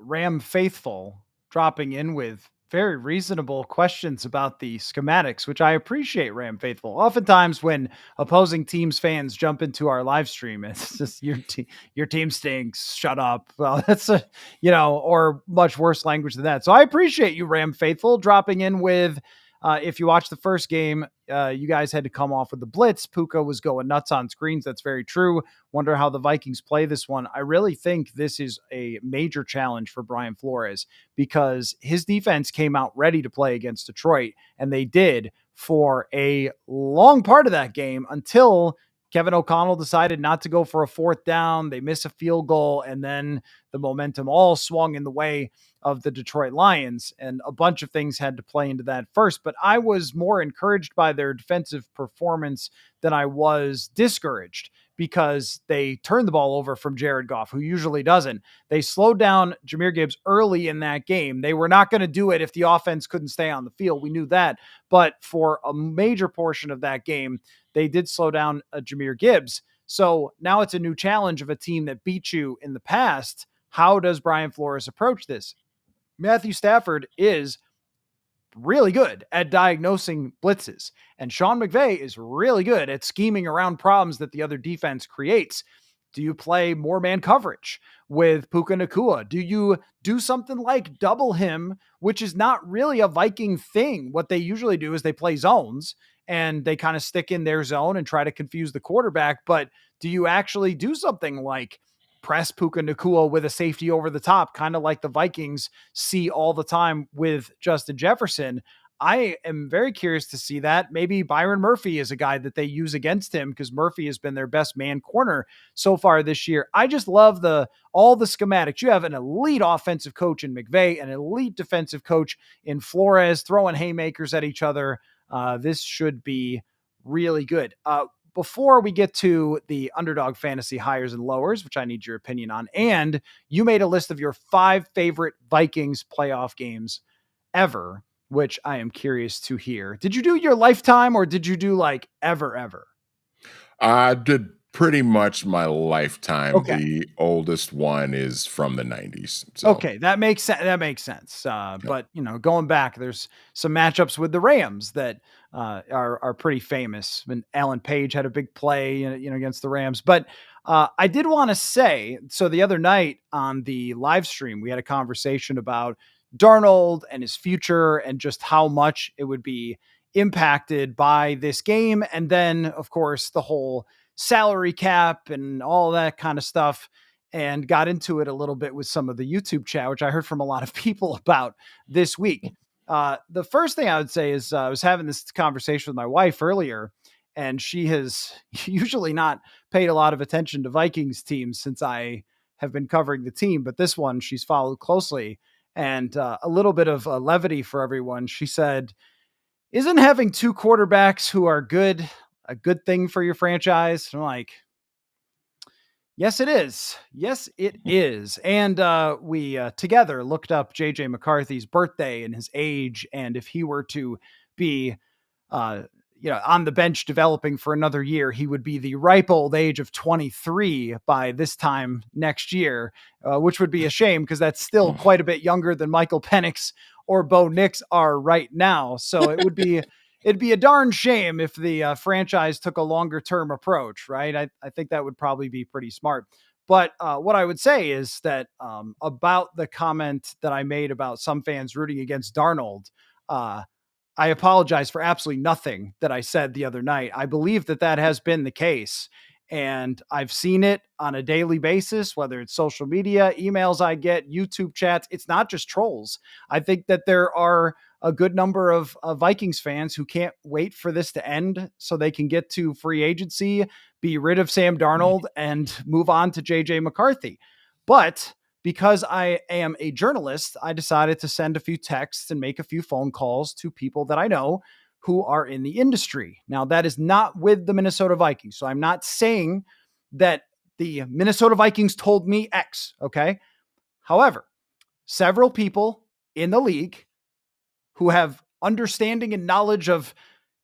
Ram Faithful dropping in with very reasonable questions about the schematics, which I appreciate, Ram Faithful. Oftentimes when opposing teams fans jump into our live stream, it's just your team stinks, shut up. Well, that's or much worse language than that. So I appreciate you, Ram Faithful, dropping in with If you watch the first game, you guys had to come off with the blitz. Puka was going nuts on screens. That's very true. Wonder how the Vikings play this one. I really think this is a major challenge for Brian Flores because his defense came out ready to play against Detroit, and they did for a long part of that game until Kevin O'Connell decided not to go for a fourth down. They miss a field goal, and then the momentum all swung in the way of the Detroit Lions, and a bunch of things had to play into that first. But I was more encouraged by their defensive performance than I was discouraged because they turned the ball over from Jared Goff, who usually doesn't. They slowed down Jahmyr Gibbs early in that game. They were not going to do it if the offense couldn't stay on the field. We knew that. But for a major portion of that game, they did slow down Jahmyr Gibbs. So now it's a new challenge of a team that beat you in the past. How does Brian Flores approach this? Matthew Stafford is really good at diagnosing blitzes, and Sean McVay is really good at scheming around problems that the other defense creates. Do you play more man coverage with Puka Nacua? Do you do something like double him, which is not really a Viking thing? What they usually do is they play zones and they kind of stick in their zone and try to confuse the quarterback. But do you actually do something like press Puka Nacua with a safety over the top, kind of like the Vikings see all the time with Justin Jefferson? I am very curious to see that. Maybe Byron Murphy is a guy that they use against him because Murphy has been their best man corner so far this year. I just love all the schematics. You have an elite offensive coach in McVay, an elite defensive coach in Flores, throwing haymakers at each other. This should be really good. Before we get to the underdog fantasy hires and lowers, which I need your opinion on, and you made a list of your 5 favorite Vikings playoff games ever, which I am curious to hear. Did you do your lifetime or did you do like ever? I did pretty much my lifetime. Okay. The oldest one is from the 90s. So, Okay, that makes sense. But going back, there's some matchups with the Rams that are pretty famous. When Alan Page had a big play, against the Rams. But I did want to say, so the other night on the live stream, we had a conversation about Darnold and his future and just how much it would be impacted by this game, and then of course the whole salary cap and all that kind of stuff, and got into it a little bit with some of the YouTube chat, which I heard from a lot of people about this week. The first thing I would say is I was having this conversation with my wife earlier, and she has usually not paid a lot of attention to Vikings teams since I have been covering the team, but this one she's followed closely. And a little bit of levity for everyone. She said, isn't having 2 quarterbacks who are good a good thing for your franchise? I'm like, yes, it is. Yes, it is. And we together looked up JJ McCarthy's birthday and his age, and if he were to be, on the bench developing for another year, he would be the ripe old age of 23 by this time next year, which would be a shame because that's still quite a bit younger than Michael Penix or Bo Nix are right now. So it'd be a darn shame if the franchise took a longer term approach, right? I think that would probably be pretty smart. But what I would say is that about the comment that I made about some fans rooting against Darnold, I apologize for absolutely nothing that I said the other night. I believe that has been the case. And I've seen it on a daily basis, whether it's social media, emails I get, YouTube chats. It's not just trolls. I think that there are a good number of Vikings fans who can't wait for this to end so they can get to free agency, be rid of Sam Darnold, and move on to JJ McCarthy. But because I am a journalist, I decided to send a few texts and make a few phone calls to people that I know who are in the industry. Now, that is not with the Minnesota Vikings. So I'm not saying that the Minnesota Vikings told me X, okay? However, several people in the league who have understanding and knowledge of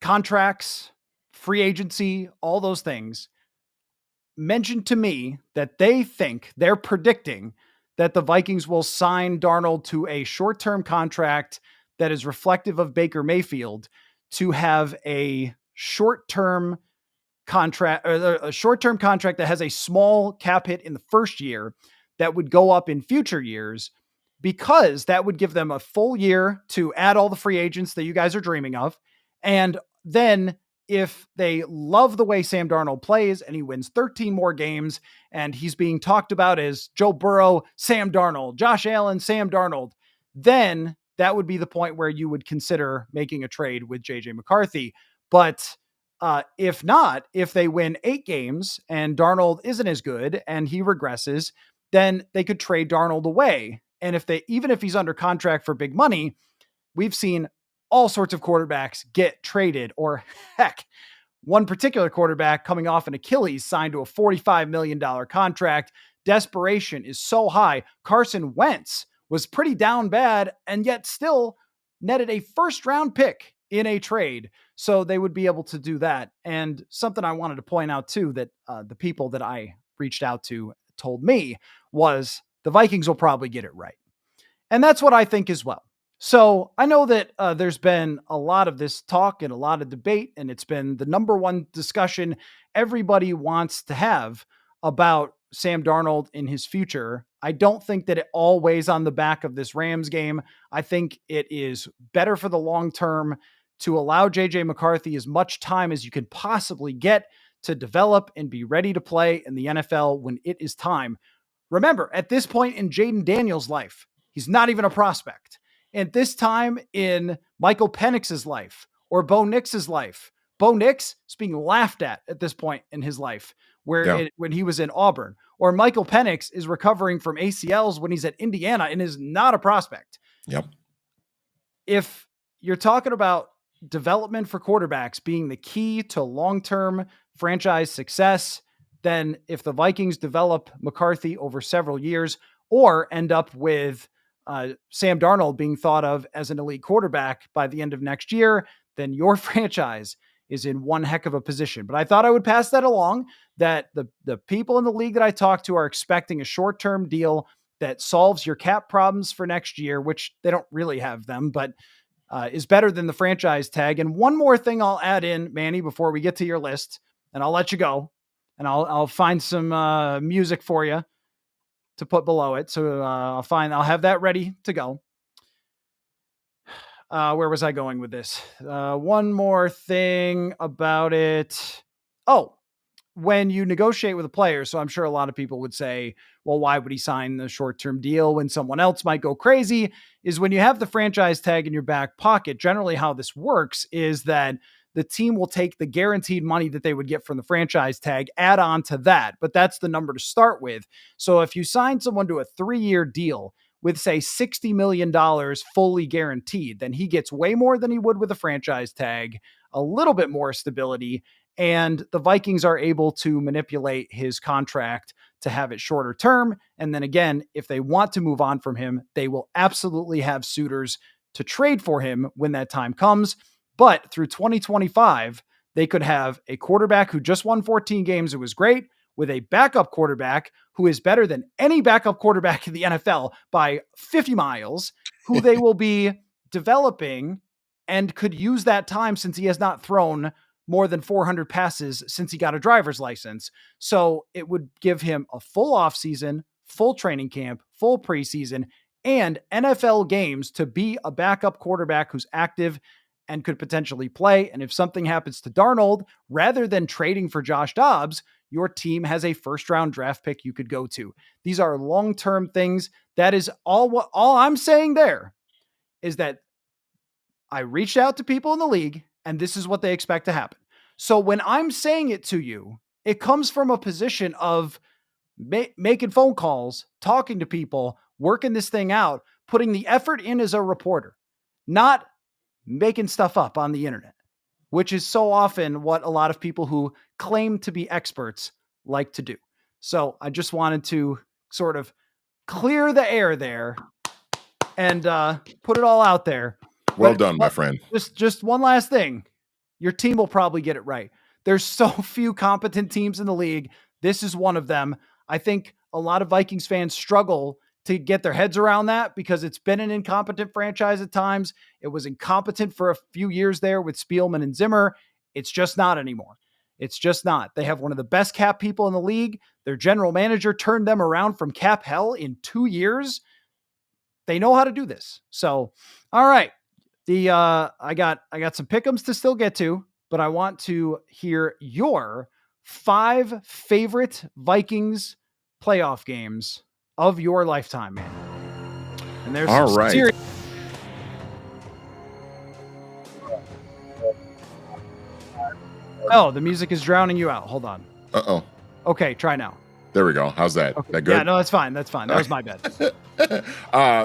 contracts, free agency, all those things, mentioned to me that they're predicting that the Vikings will sign Darnold to a short-term contract that is reflective of Baker Mayfield, to have a short-term contract, or a short-term contract that has a small cap hit in the first year that would go up in future years, because that would give them a full year to add all the free agents that you guys are dreaming of. And then if they love the way Sam Darnold plays and he wins 13 more games and he's being talked about as Joe Burrow, Sam Darnold, Josh Allen, Sam Darnold, then that would be the point where you would consider making a trade with JJ McCarthy. But if not, if they win 8 games and Darnold isn't as good and he regresses, then they could trade Darnold away. And even if he's under contract for big money, we've seen all sorts of quarterbacks get traded, or heck, one particular quarterback coming off an Achilles signed to a $45 million contract. Desperation is so high. Carson Wentz was pretty down bad and yet still netted a first-round pick in a trade. So they would be able to do that. And something I wanted to point out too, that the people that I reached out to told me was the Vikings will probably get it right. And that's what I think as well. So I know that there's been a lot of this talk and a lot of debate, and it's been the number one discussion everybody wants to have about Sam Darnold in his future. I don't think that it all weighs on the back of this Rams game. I think it is better for the long term to allow JJ McCarthy as much time as you can possibly get to develop and be ready to play in the NFL when it is time. Remember, at this point in Jaden Daniels' life, he's not even a prospect. At this time in Michael Penix's life or Bo Nix's life, Bo Nix is being laughed at this point in his life when he was in Auburn, or Michael Penix is recovering from ACLs when he's at Indiana and is not a prospect. Yep. If you're talking about development for quarterbacks being the key to long-term franchise success, then if the Vikings develop McCarthy over several years or end up with Sam Darnold being thought of as an elite quarterback by the end of next year, then your franchise is in one heck of a position. But I thought I would pass that along, that the people in the league that I talked to are expecting a short-term deal that solves your cap problems for next year, which they don't really have them, but is better than the franchise tag. And one more thing I'll add in, Manny, before we get to your list, and I'll let you go, and I'll find some music for you to put below it. So I'll have that ready to go. Where was I going with this? One more thing about it. Oh, when you negotiate with a player, so I'm sure a lot of people would say, well, why would he sign the short-term deal when someone else might go crazy? Is when you have the franchise tag in your back pocket, generally how this works is that the team will take the guaranteed money that they would get from the franchise tag, add on to that, but that's the number to start with. So if you sign someone to a 3-year deal with, say, $60 million fully guaranteed, then he gets way more than he would with a franchise tag, a little bit more stability, and the Vikings are able to manipulate his contract to have it shorter term. And then again, if they want to move on from him, they will absolutely have suitors to trade for him when that time comes. But through 2025, they could have a quarterback who just won 14 games. It was great, with a backup quarterback who is better than any backup quarterback in the NFL by 50 miles, who they will be developing and could use that time since he has not thrown more than 400 passes since he got a driver's license. So it would give him a full offseason, full training camp, full preseason, and NFL games to be a backup quarterback who's active and could potentially play. And if something happens to Darnold, rather than trading for Josh Dobbs, your team has a first-round draft pick you could go to. These are long-term things. That is all I'm saying there is that I reached out to people in the league, and this is what they expect to happen. So when I'm saying it to you, it comes from a position of making phone calls, talking to people, working this thing out, putting the effort in as a reporter, not making stuff up on the internet, which is so often what a lot of people who claim to be experts like to do. So I just wanted to sort of clear the air there and put it all out there. Well done, my friend. Just one last thing. Your team will probably get it right. There's so few competent teams in the league. This is one of them. I think a lot of Vikings fans struggle to get their heads around that because it's been an incompetent franchise at times. It was incompetent for a few years there with Spielman and Zimmer. It's just not anymore. It's just not. They have one of the best cap people in the league. Their general manager turned them around from cap hell in 2 years. They know how to do this. So, all right. I got some pick'ems to still get to, but I want to hear your 5 favorite Vikings playoff games of your lifetime, man. And there's all right. serious. Oh, the music is drowning you out. Hold on. Uh-oh. Okay, try now. There we go. How's that? Okay. That good? Yeah, no, that's fine. That was my bad.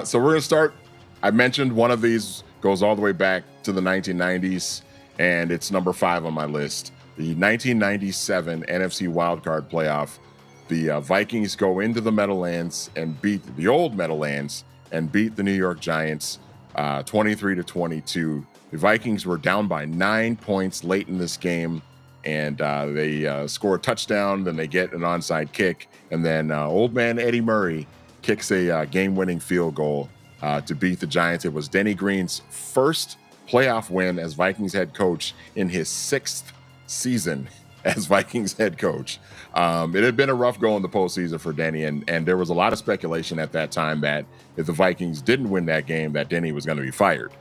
So we're going to start. I mentioned one of these goes all the way back to the 1990s, and it's number 5 on my list. The 1997 NFC wildcard playoff. The Vikings go into the Meadowlands and beat the old Meadowlands and beat the New York Giants 23-22. The Vikings were down by 9 points late in this game, and they score a touchdown. Then they get an onside kick, and then old man Eddie Murray kicks a game-winning field goal to beat the Giants. It was Denny Green's first playoff win as Vikings head coach in his 6th season as Vikings head coach. It had been a rough go in the postseason for Denny, and there was a lot of speculation at that time that if the Vikings didn't win that game, that Denny was going to be fired.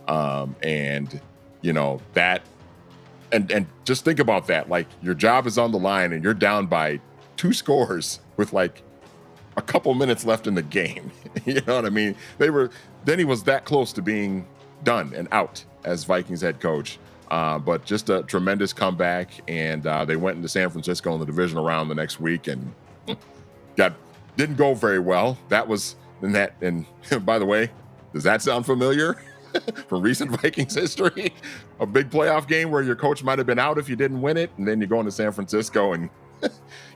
And you know that, and just think about that. Like, your job is on the line, and you're down by 2 scores with like a couple minutes left in the game. You know what I mean? Denny was that close to being done and out as Vikings head coach. But just a tremendous comeback, and they went into San Francisco in the divisional round the next week and didn't go very well. That was in that. And by the way, does that sound familiar from recent Vikings history? A big playoff game where your coach might have been out if you didn't win it, and then you go into San Francisco and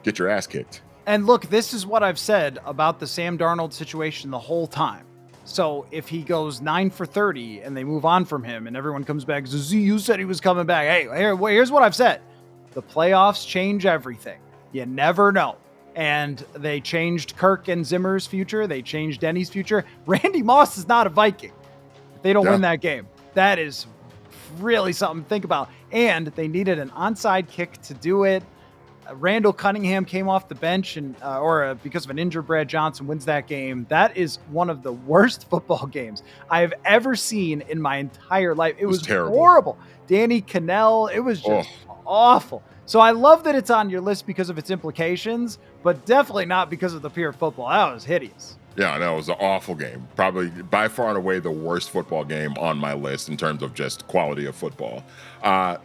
get your ass kicked. And look, this is what I've said about the Sam Darnold situation the whole time. So if he goes 9 for 30 and they move on from him and everyone comes back, you said he was coming back. Hey, here's what I've said. The playoffs change everything. You never know. And they changed Kirk and Zimmer's future. They changed Denny's future. Randy Moss is not a Viking. If they don't win that game, that is really something to think about. And they needed an onside kick to do it. Randall Cunningham came off the bench and because of an injured Brad Johnson wins that game. That is one of the worst football games I have ever seen in my entire life. It was terrible. Horrible. Danny Cannell. It was just awful. So I love that it's on your list because of its implications, but definitely not because of the pure football. That was hideous. Yeah, no, it was an awful game. Probably by far and away the worst football game on my list in terms of just quality of football.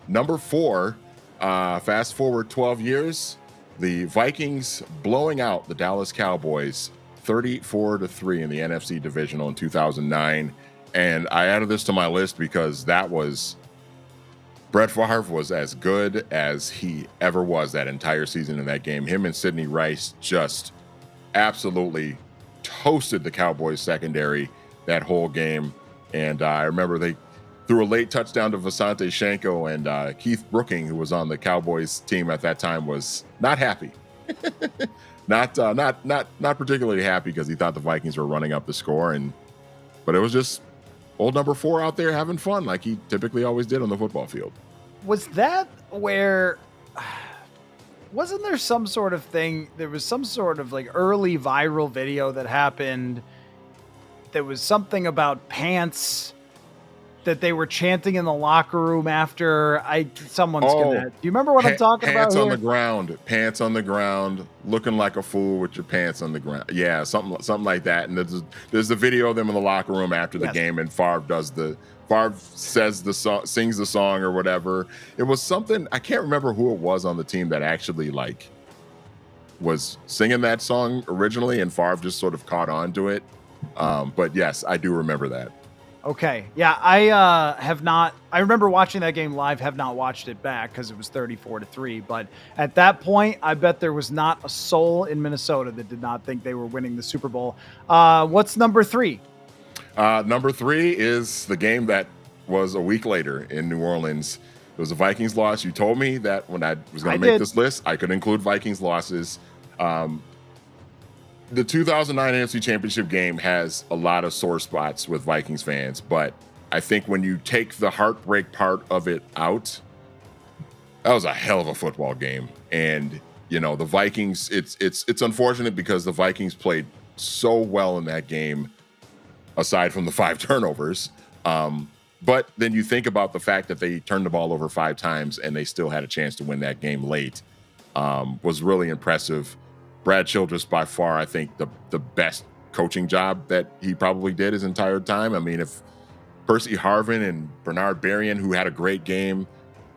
Number 4, fast forward 12 years, the Vikings blowing out the Dallas Cowboys 34-3 in the NFC divisional in 2009. And I added this to my list because Brett Favre was as good as he ever was that entire season in that game. Him and Sidney Rice just absolutely toasted the Cowboys secondary that whole game. And I remember they threw a late touchdown to Vasante Shenko, and Keith Brooking, who was on the Cowboys team at that time, was not happy. not particularly happy because he thought the Vikings were running up the score. But it was just old number 4 out there having fun like he typically always did on the football field. Was that where... Wasn't there some sort of thing? There was some sort of like early viral video that happened. There was something about pants that they were chanting in the locker room after. Someone's gonna. Do you remember what I'm talking about? Pants on the ground, looking like a fool with your pants on the ground. Yeah, something like that. And there's a video of them in the locker room after the game, and Favre says the song, sings the song or whatever. It was something, I can't remember who it was on the team that actually was singing that song originally, and Favre just sort of caught on to it. But yes, I do remember that. Okay. Yeah, I have not. I remember watching that game live, have not watched it back because it was 34-3. But at that point, I bet there was not a soul in Minnesota that did not think they were winning the Super Bowl. What's number 3? Number 3 is the game that was a week later in New Orleans. It was a Vikings loss. You told me that when I was going to make this list, I could include Vikings losses. The 2009 NFC Championship game has a lot of sore spots with Vikings fans, but I think when you take the heartbreak part of it out, that was a hell of a football game. And, you know, the Vikings, it's unfortunate because the Vikings played so well in that game. aside from the 5 turnovers. But then you think about the fact that they turned the ball over 5 times and they still had a chance to win that game late. Was really impressive. Brad Childress, by far, I think the best coaching job that he probably did his entire time. I mean, if Percy Harvin and Bernard Berrien, who had a great game,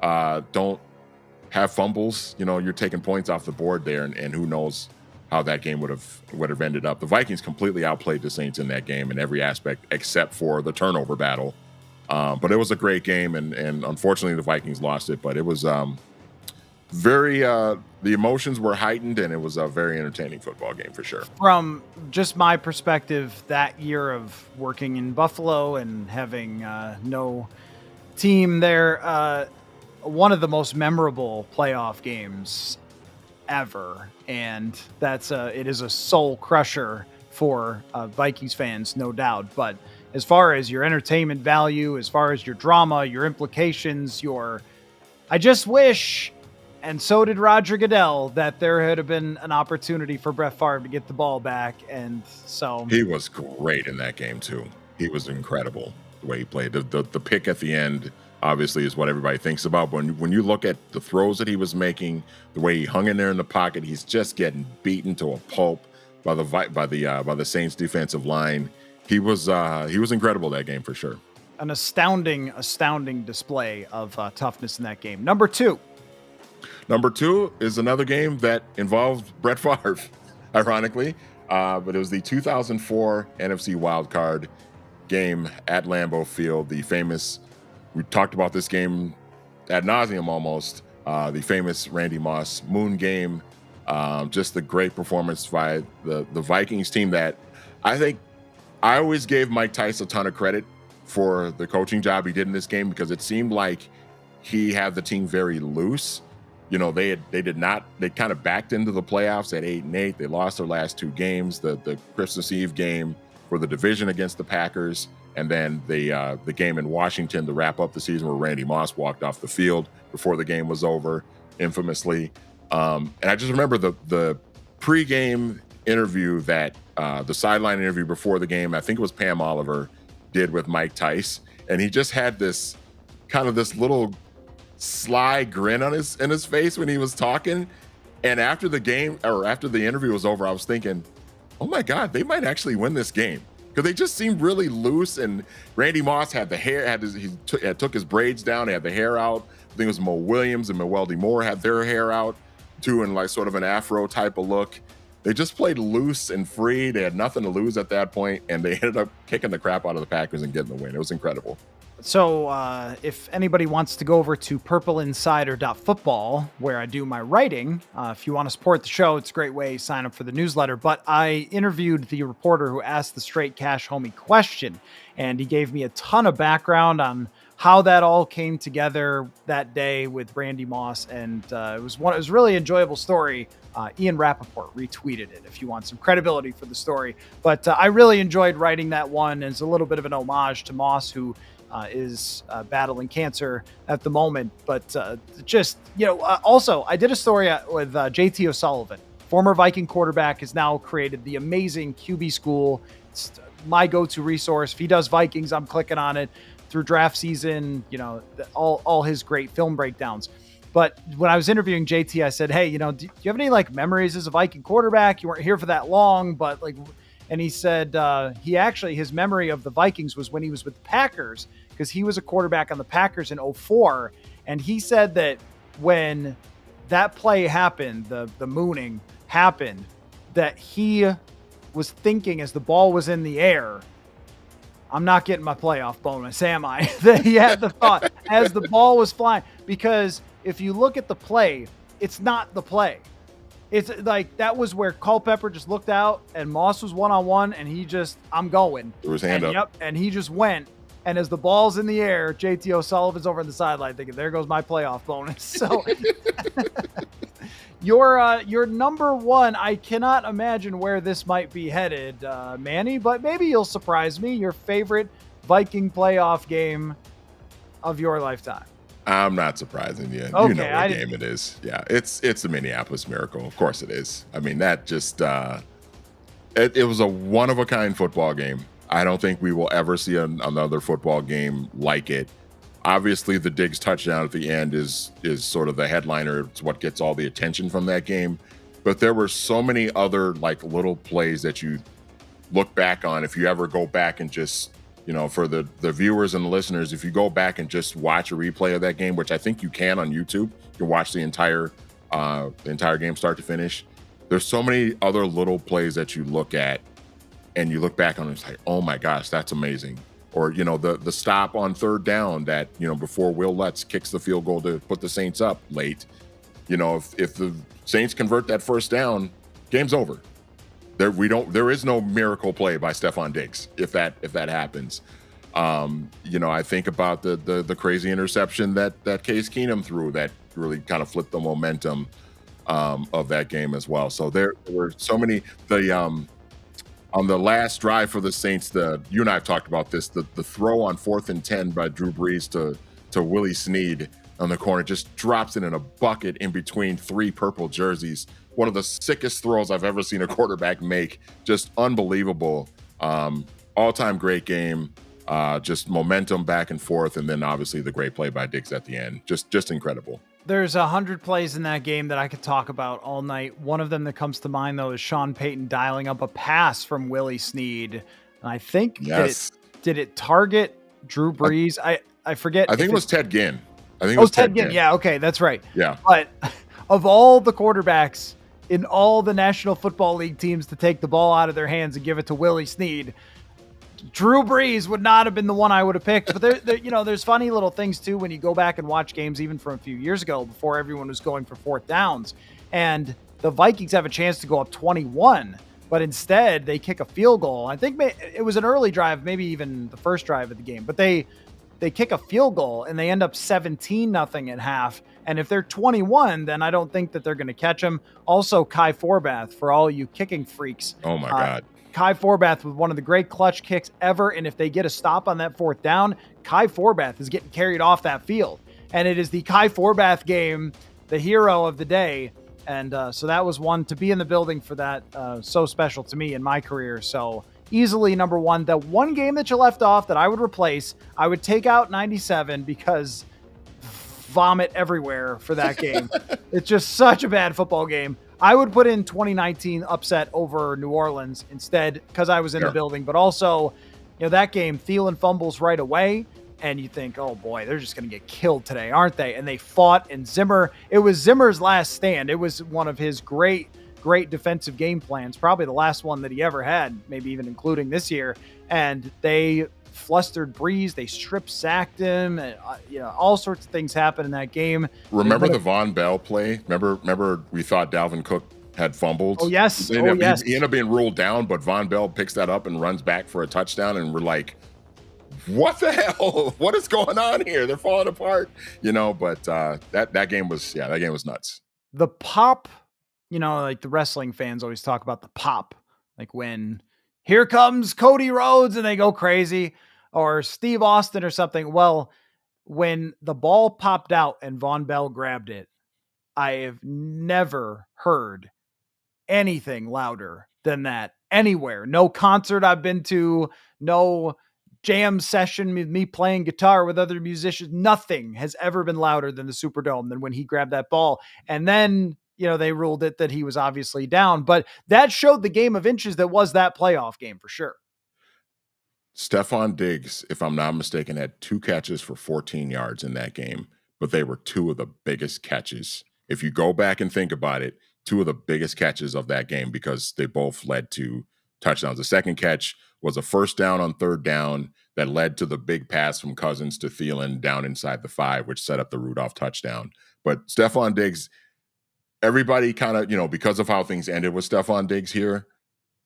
don't have fumbles, you're taking points off the board there, and who knows how that game would have ended up. The Vikings completely outplayed the Saints in that game in every aspect except for the turnover battle. But it was a great game, and unfortunately the Vikings lost it. But it was very the emotions were heightened, and it was a very entertaining football game for sure. From just my perspective, that year of working in Buffalo and having no team there, one of the most memorable playoff games ever, and it is a soul crusher for Vikings fans, no doubt. But as far as your entertainment value, as far as your drama, your implications, I just wish, and so did Roger Goodell, that there had been an opportunity for Brett Favre to get the ball back. And so he was great in that game too. He was incredible the way he played. The pick at the end obviously is what everybody thinks about. But when you look at the throws that he was making, the way he hung in there in the pocket, he's just getting beaten to a pulp by the Saints defensive line. He was incredible that game for sure. An astounding display of toughness in that game. Number two is another game that involved Brett Favre, ironically, but it was the 2004 NFC wildcard game at Lambeau Field. The famous, we talked about this game ad nauseum almost, the famous Randy Moss Moon game. Just the great performance by the Vikings team that I think I always gave Mike Tice a ton of credit for the coaching job he did in this game, because it seemed like he had the team very loose. They kind of backed into the playoffs at 8-8. They lost their last 2 games, the Christmas Eve game for the division against the Packers, and then the game in Washington to wrap up the season where Randy Moss walked off the field before the game was over, infamously. And I just remember the pregame interview that the sideline interview before the game, I think it was Pam Oliver, did with Mike Tice, and he just had this little sly grin in his face when he was talking. And after the interview was over, I was thinking, oh my God, they might actually win this game, because they just seemed really loose. And Randy Moss had the hair, took his braids down, he had the hair out. I think it was Mo Williams and Mewelde Moore had their hair out too, in like sort of an afro type of look. They just played loose and free. They had nothing to lose at that point, and they ended up kicking the crap out of the Packers and getting the win. It was incredible. So if anybody wants to go over to purpleinsider.football, where I do my writing, if you want to support the show, it's a great way to sign up for the newsletter. But I interviewed the reporter who asked the Straight Cash Homie question, and he gave me a ton of background on how that all came together that day with Randy Moss. And it was a really enjoyable story. Ian Rappaport retweeted it if you want some credibility for the story. But I really enjoyed writing that one. And it's a little bit of an homage to Moss, who is battling cancer at the moment. But also I did a story with JT O'Sullivan, former Viking quarterback, has now created the amazing QB School. It's my go-to resource. If he does Vikings, I'm clicking on it through draft season, all his great film breakdowns. But when I was interviewing JT, I said, hey, do you have any memories as a Viking quarterback? You weren't here for that long, but and he said his memory of the Vikings was when he was with the Packers, because he was a quarterback on the Packers in 2004. And he said that when that play happened, the mooning happened, that he was thinking as the ball was in the air, I'm not getting my playoff bonus, am I? That he had the thought as the ball was flying, because if you look at the play, it's not the play. It's like that was where Culpepper just looked out and Moss was one-on-one, and he just, I'm going. Threw his hand up. Yep, and he just went. And as the ball's in the air, JT O'Sullivan's over on the sideline thinking, there goes my playoff bonus. So your number one, I cannot imagine where this might be headed, Manny, but maybe you'll surprise me. Your favorite Viking playoff game of your lifetime. I'm not surprising you. Okay, you know what game it is. Yeah, it's the Minneapolis Miracle. Of course it is. I mean, that just it was a one-of-a-kind football game. I don't think we will ever see another football game like it. Obviously, the Diggs touchdown at the end is sort of the headliner. It's what gets all the attention from that game. But there were so many other like little plays that you look back on. If you ever go back and just, for the viewers and the listeners, if you go back and just watch a replay of that game, which I think you can on YouTube, you can watch the entire game start to finish. There's so many other little plays that you look at and you look back on it, it's like, oh my gosh, that's amazing. Or, the stop on third down that, before Will Lutz kicks the field goal to put the Saints up late. If the Saints convert that first down, game's over. There is no miracle play by Stephon Diggs if that happens. I think about the crazy interception that Case Keenum threw that really kind of flipped the momentum of that game as well. So there were so many. On the last drive for the Saints, you and I have talked about this. The throw on 4th and 10 by Drew Brees to Willie Snead on the corner just drops it in a bucket in between 3 purple jerseys. One of the sickest throws I've ever seen a quarterback make. Just unbelievable. All-time great game. Just momentum back and forth, and then obviously the great play by Diggs at the end. Just incredible. There's 100 plays in that game that I could talk about all night. One of them that comes to mind, though, is Sean Payton dialing up a pass from Willie Snead. And I think, yes. Did it target Drew Brees? I forget. I think it was Ted Ginn. It was Ted Ginn. Yeah, okay, that's right. Yeah. But of all the quarterbacks in all the National Football League teams to take the ball out of their hands and give it to Willie Snead, Drew Brees would not have been the one I would have picked. But there's funny little things too when you go back and watch games even from a few years ago before everyone was going for 4th downs, and the Vikings have a chance to go up 21, but instead they kick a field goal. I think it was an early drive, maybe even the first drive of the game, but they kick a field goal and they end up 17-0 at half. And if they're 21, then I don't think that they're going to catch them. Also, Kai Forbath, for all you kicking freaks. Oh my God. Kai Forbath with one of the great clutch kicks ever. And if they get a stop on that 4th down, Kai Forbath is getting carried off that field. And it is the Kai Forbath game, the hero of the day. And so that was one to be in the building for that. So special to me in my career. So easily number one. The one game that you left off that I would replace, I would take out 97 because vomit everywhere for that game. It's just such a bad football game. I would put in 2019 upset over New Orleans instead because I was in the building. But also, that game, Thielen fumbles right away. And you think, oh boy, they're just going to get killed today, aren't they? And they fought, and it was Zimmer's last stand. It was one of his great defensive game plans, probably the last one that he ever had, maybe even including this year. And they flustered Brees, they strip sacked him, and all sorts of things happened in that game. Remember the Von Bell play? Remember we thought Dalvin Cook had fumbled? Oh yes. He ended up being ruled down, but Von Bell picks that up and runs back for a touchdown, and we're like, what the hell? What is going on here? They're falling apart, but that game was nuts. The pop, like the wrestling fans always talk about the pop, like when here comes Cody Rhodes and they go crazy, or Steve Austin or something. Well, when the ball popped out and Von Bell grabbed it, I have never heard anything louder than that anywhere. No concert I've been to, no jam session with me playing guitar with other musicians. Nothing has ever been louder than the Superdome than when he grabbed that ball. And then, they ruled it that he was obviously down, but that showed the game of inches that was that playoff game for sure. Stephon Diggs, if I'm not mistaken, had 2 catches for 14 yards in that game, but they were 2 of the biggest catches. If you go back and think about it, 2 of the biggest catches of that game because they both led to touchdowns. The second catch was a first down on third down that led to the big pass from Cousins to Thielen down inside the 5, which set up the Rudolph touchdown. But Stephon Diggs, everybody kind of, because of how things ended with Stephon Diggs here,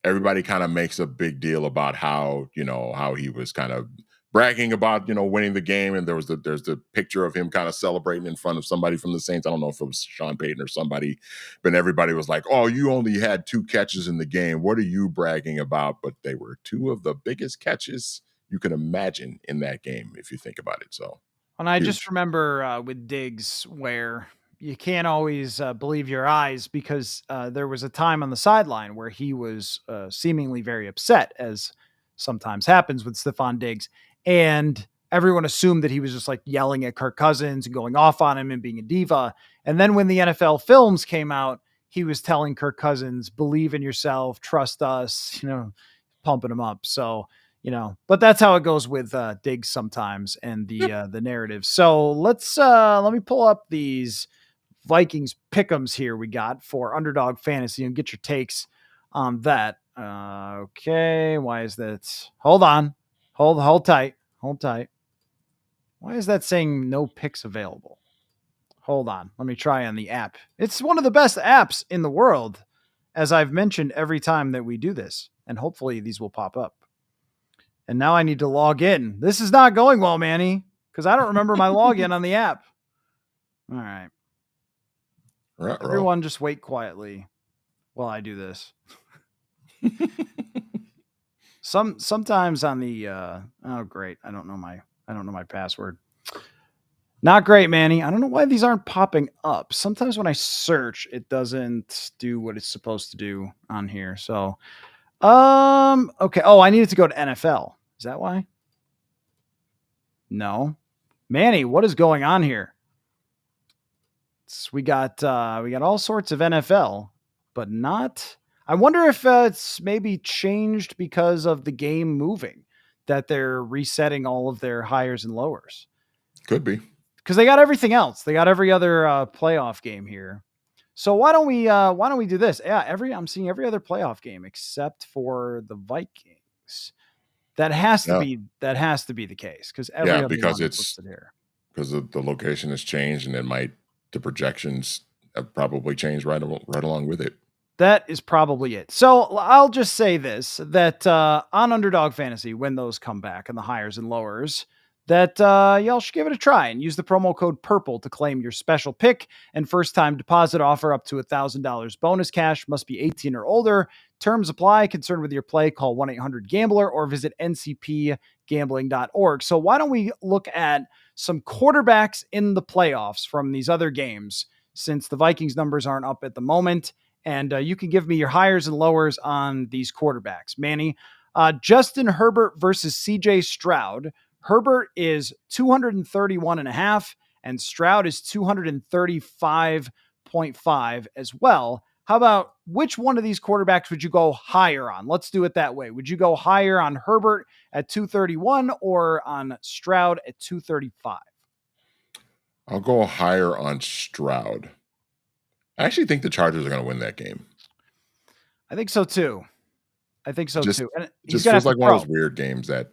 everybody kind of makes a big deal about how he was kind of bragging about, winning the game. And there's the picture of him kind of celebrating in front of somebody from the Saints. I don't know if it was Sean Payton or somebody, but everybody was like, oh, you only had 2 catches in the game. What are you bragging about? But they were 2 of the biggest catches you can imagine in that game, if you think about it. So, and I just remember with Diggs where you can't always believe your eyes because there was a time on the sideline where he was seemingly very upset as sometimes happens with Stephon Diggs. And everyone assumed that he was just like yelling at Kirk Cousins and going off on him and being a diva. And then when the NFL films came out, he was telling Kirk Cousins, believe in yourself, trust us, pumping him up. So, but that's how it goes with Diggs sometimes and the narrative. So let me pull up these Vikings pick'ems here we got for Underdog Fantasy and get your takes on that. Okay, why is that? Hold on, hold tight. Why is that saying no picks available? Hold on. Let me try on the app. It's one of the best apps in the world, as I've mentioned every time that we do this. And hopefully these will pop up. And now I need to log in. This is not going well, Manny, because I don't remember my login on the app. All right. Everyone just wait quietly while I do this. Sometimes on the oh great. I don't know my password. Not great, Manny. I don't know why these aren't popping up. Sometimes when I search, it doesn't do what it's supposed to do on here. So, okay. Oh, I needed to go to NFL. Is that why? No. Manny, what is going on here? We got all sorts of NFL, but not. I wonder if it's maybe changed because of the game moving, that they're resetting all of their hires and lowers. Could be. Because they got everything else. They got every other playoff game here. So why don't we do this? Yeah, I'm seeing every other playoff game except for the Vikings. That has to be the case because because it's listed here. Because the location has changed and the projections have probably changed right along with it. That is probably it. So I'll just say this, that on Underdog Fantasy, when those come back and the hires and lowers, that y'all should give it a try and use the promo code PURPLE to claim your special pick and first-time deposit offer up to $1,000 bonus cash. Must be 18 or older. Terms apply. Concerned with your play, call 1-800-GAMBLER or visit ncpgambling.org. So why don't we look at some quarterbacks in the playoffs from these other games, since the Vikings numbers aren't up at the moment, and you can give me your hires and lowers on these quarterbacks. Manny, Justin Herbert versus CJ Stroud. Herbert is 231.5 and Stroud is 235.5 as well. How about which one of these quarterbacks would you go higher on? Let's do it that way. Would you go higher on Herbert at 231 or on Stroud at 235? I'll go higher on Stroud. I actually think the Chargers are going to win that game. I think so too. And just feels like one of those weird games and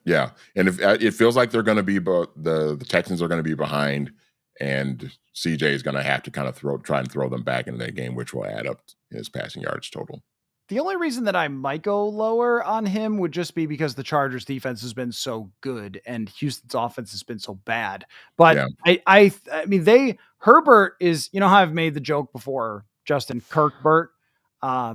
if it feels like they're going to be, the Texans are going to be behind, and CJ is going to have to kind of try and throw them back into that game, which will add up in his passing yards total. The only reason that I might go lower on him would just be because the Chargers defense has been so good and Houston's offense has been so bad. But I mean, Herbert is, how I've made the joke before, Justin Kirkbert,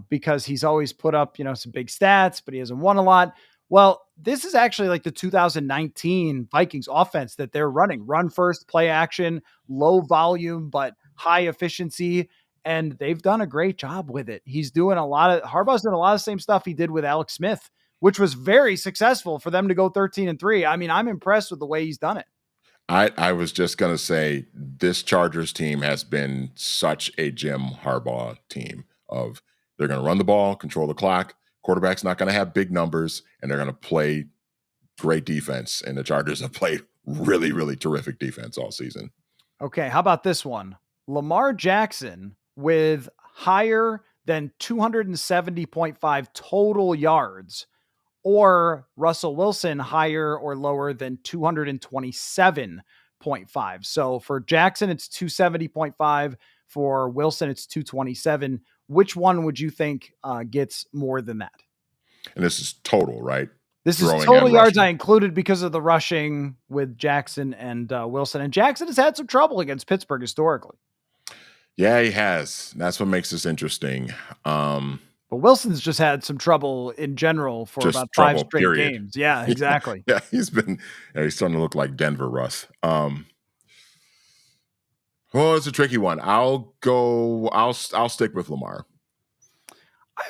because he's always put up, some big stats, but he hasn't won a lot. Well, this is actually like the 2019 Vikings offense that they're running. Run first, play action, low volume, but high efficiency. And they've done a great job with it. Harbaugh's doing a lot of the same stuff he did with Alex Smith, which was very successful for them to go 13-3. I mean, I'm impressed with the way he's done it. I was just going to say, this Chargers team has been such a Jim Harbaugh team of, they're going to run the ball, control the clock. Quarterback's not going to have big numbers, and they're going to play great defense. And the Chargers have played really, really terrific defense all season. Okay, how about this one? Lamar Jackson with higher than 270.5 total yards, or Russell Wilson higher or lower than 227.5. So for Jackson, it's 270.5. For Wilson, it's 227. Which one would you think gets more than that? And this is total, right? This is total yards I included because of the rushing with Jackson and Wilson. And Jackson has had some trouble against Pittsburgh historically. Yeah, he has. That's what makes this interesting. But Wilson's just had some trouble in general for about 5 straight games. Yeah, exactly. Yeah, he's starting to look like Denver Russ. It's a tricky one. I'll stick with Lamar.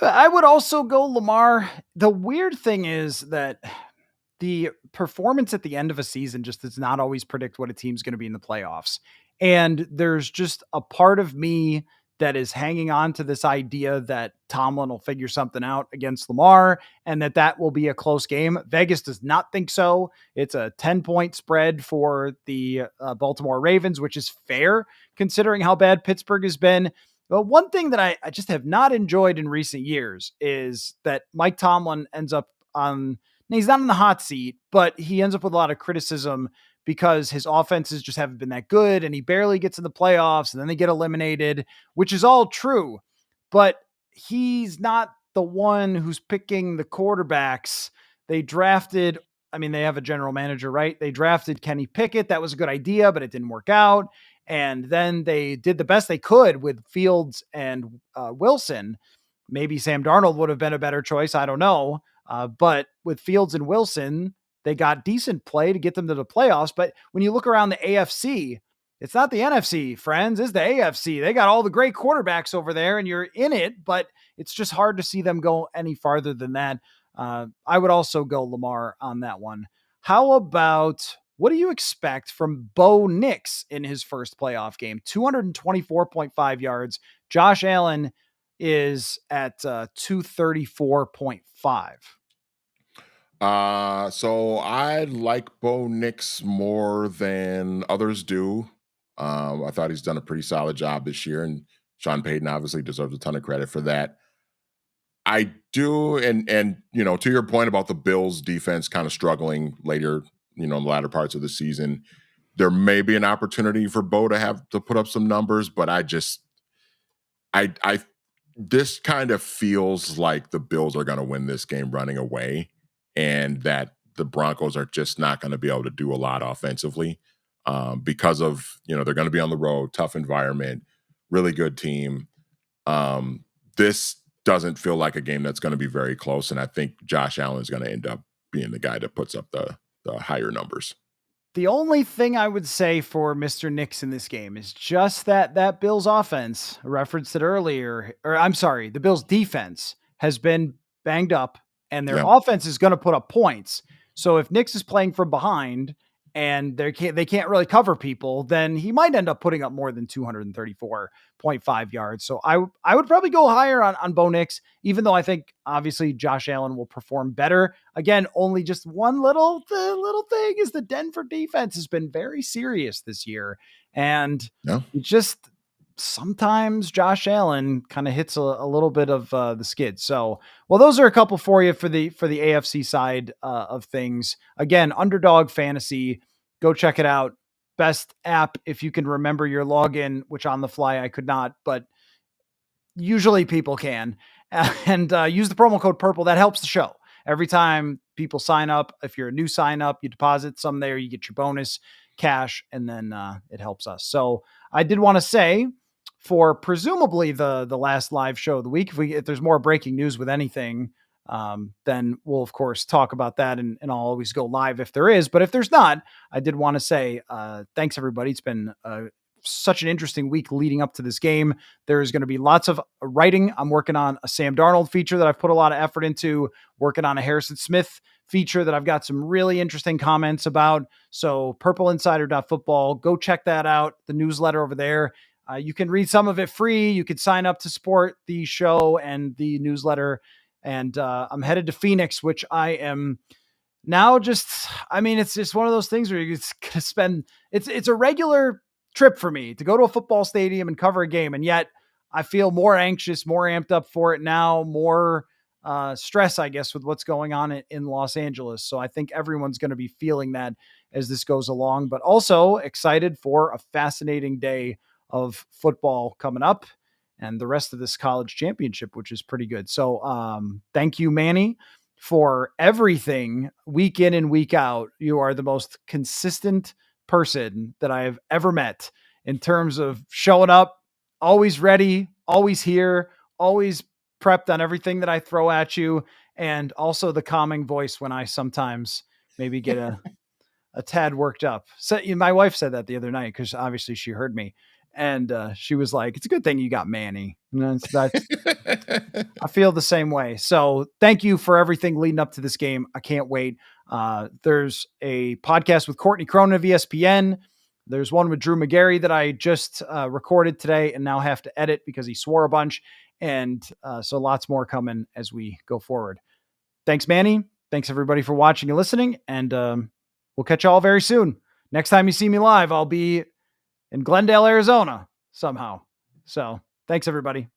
I would also go Lamar. The weird thing is that the performance at the end of a season just does not always predict what a team's going to be in the playoffs. And there's just a part of me that is hanging on to this idea that Tomlin will figure something out against Lamar and that will be a close game. Vegas does not think so. It's a 10-point spread for the Baltimore Ravens, which is fair considering how bad Pittsburgh has been. But one thing that I just have not enjoyed in recent years is that Mike Tomlin ends up on, he's not in the hot seat, but he ends up with a lot of criticism because his offenses just haven't been that good and he barely gets in the playoffs and then they get eliminated, which is all true. But he's not the one who's picking the quarterbacks. They drafted, I mean, they have a general manager, right? They drafted Kenny Pickett. That was a good idea, but it didn't work out. And then they did the best they could with Fields and Wilson. Maybe Sam Darnold would have been a better choice. I don't know. But with Fields and Wilson, they got decent play to get them to the playoffs. But when you look around the AFC, it's not the NFC, friends. It's the AFC. They got all the great quarterbacks over there, and you're in it, but it's just hard to see them go any farther than that. I would also go Lamar on that one. How about, what do you expect from Bo Nix in his first playoff game? 224.5 yards. Josh Allen is at 234.5. So I like Bo Nix more than others do. I thought he's done a pretty solid job this year, and Sean Payton obviously deserves a ton of credit for that. I do, and to your point about the Bills defense kind of struggling later, in the latter parts of the season, there may be an opportunity for Bo to have to put up some numbers, but I this kind of feels like the Bills are going to win this game running away, and that the Broncos are just not going to be able to do a lot offensively because of, they're going to be on the road, tough environment, really good team. This doesn't feel like a game that's going to be very close, and I think Josh Allen is going to end up being the guy that puts up the higher numbers. The only thing I would say for Mr. Nix in this game is just that Bills offense, I referenced it earlier, or I'm sorry, the Bills defense has been banged up and their offense is going to put up points. So if Nix is playing from behind and they can't really cover people, then he might end up putting up more than 234.5 yards. So I would probably go higher on Bo Nix, even though I think obviously Josh Allen will perform better. Again, only just one little thing is the Denver defense has been very serious this year. And just sometimes Josh Allen kind of hits a little bit of the skid. So, well, those are a couple for you for the AFC side of things. Again, Underdog Fantasy, go check it out. Best app if you can remember your login, which on the fly I could not, but usually people can. And use the promo code PURPLE. That helps the show. Every time people sign up, if you're a new sign up, you deposit some there, you get your bonus cash, and then it helps us. So I did want to say, for presumably the last live show of the week, if there's more breaking news with anything, then we'll of course talk about that, and I'll always go live if there is. But if there's not, I did want to say thanks everybody. It's been such an interesting week leading up to this game. There's going to be lots of writing. I'm working on a Sam Darnold feature that I've put a lot of effort into, working on a Harrison Smith feature that I've got some really interesting comments about. So purpleinsider.football, go check that out. The newsletter over there. You can read some of it free. You could sign up to support the show and the newsletter. And I'm headed to Phoenix, which I am now it's just one of those things where you're going to spend, it's a regular trip for me to go to a football stadium and cover a game. And yet I feel more anxious, more amped up for it now, more stress, I guess, with what's going on in Los Angeles. So I think everyone's going to be feeling that as this goes along, but also excited for a fascinating day of football coming up and the rest of this college championship, which is pretty good. So thank you, Manny, for everything week in and week out. You are the most consistent person that I have ever met in terms of showing up, always ready, always here, always prepped on everything that I throw at you. And also the calming voice when I sometimes maybe get a tad worked up. So my wife said that the other night, because obviously she heard me. And she was like, it's a good thing you got Manny. And that's I feel the same way. So thank you for everything leading up to this game. I can't wait. There's a podcast with Courtney Cronin of ESPN. There's one with Drew McGarry that I just recorded today and now have to edit because he swore a bunch. And so lots more coming as we go forward. Thanks, Manny. Thanks, everybody, for watching and listening. And we'll catch you all very soon. Next time you see me live, I'll be in Glendale, Arizona somehow. So thanks, everybody.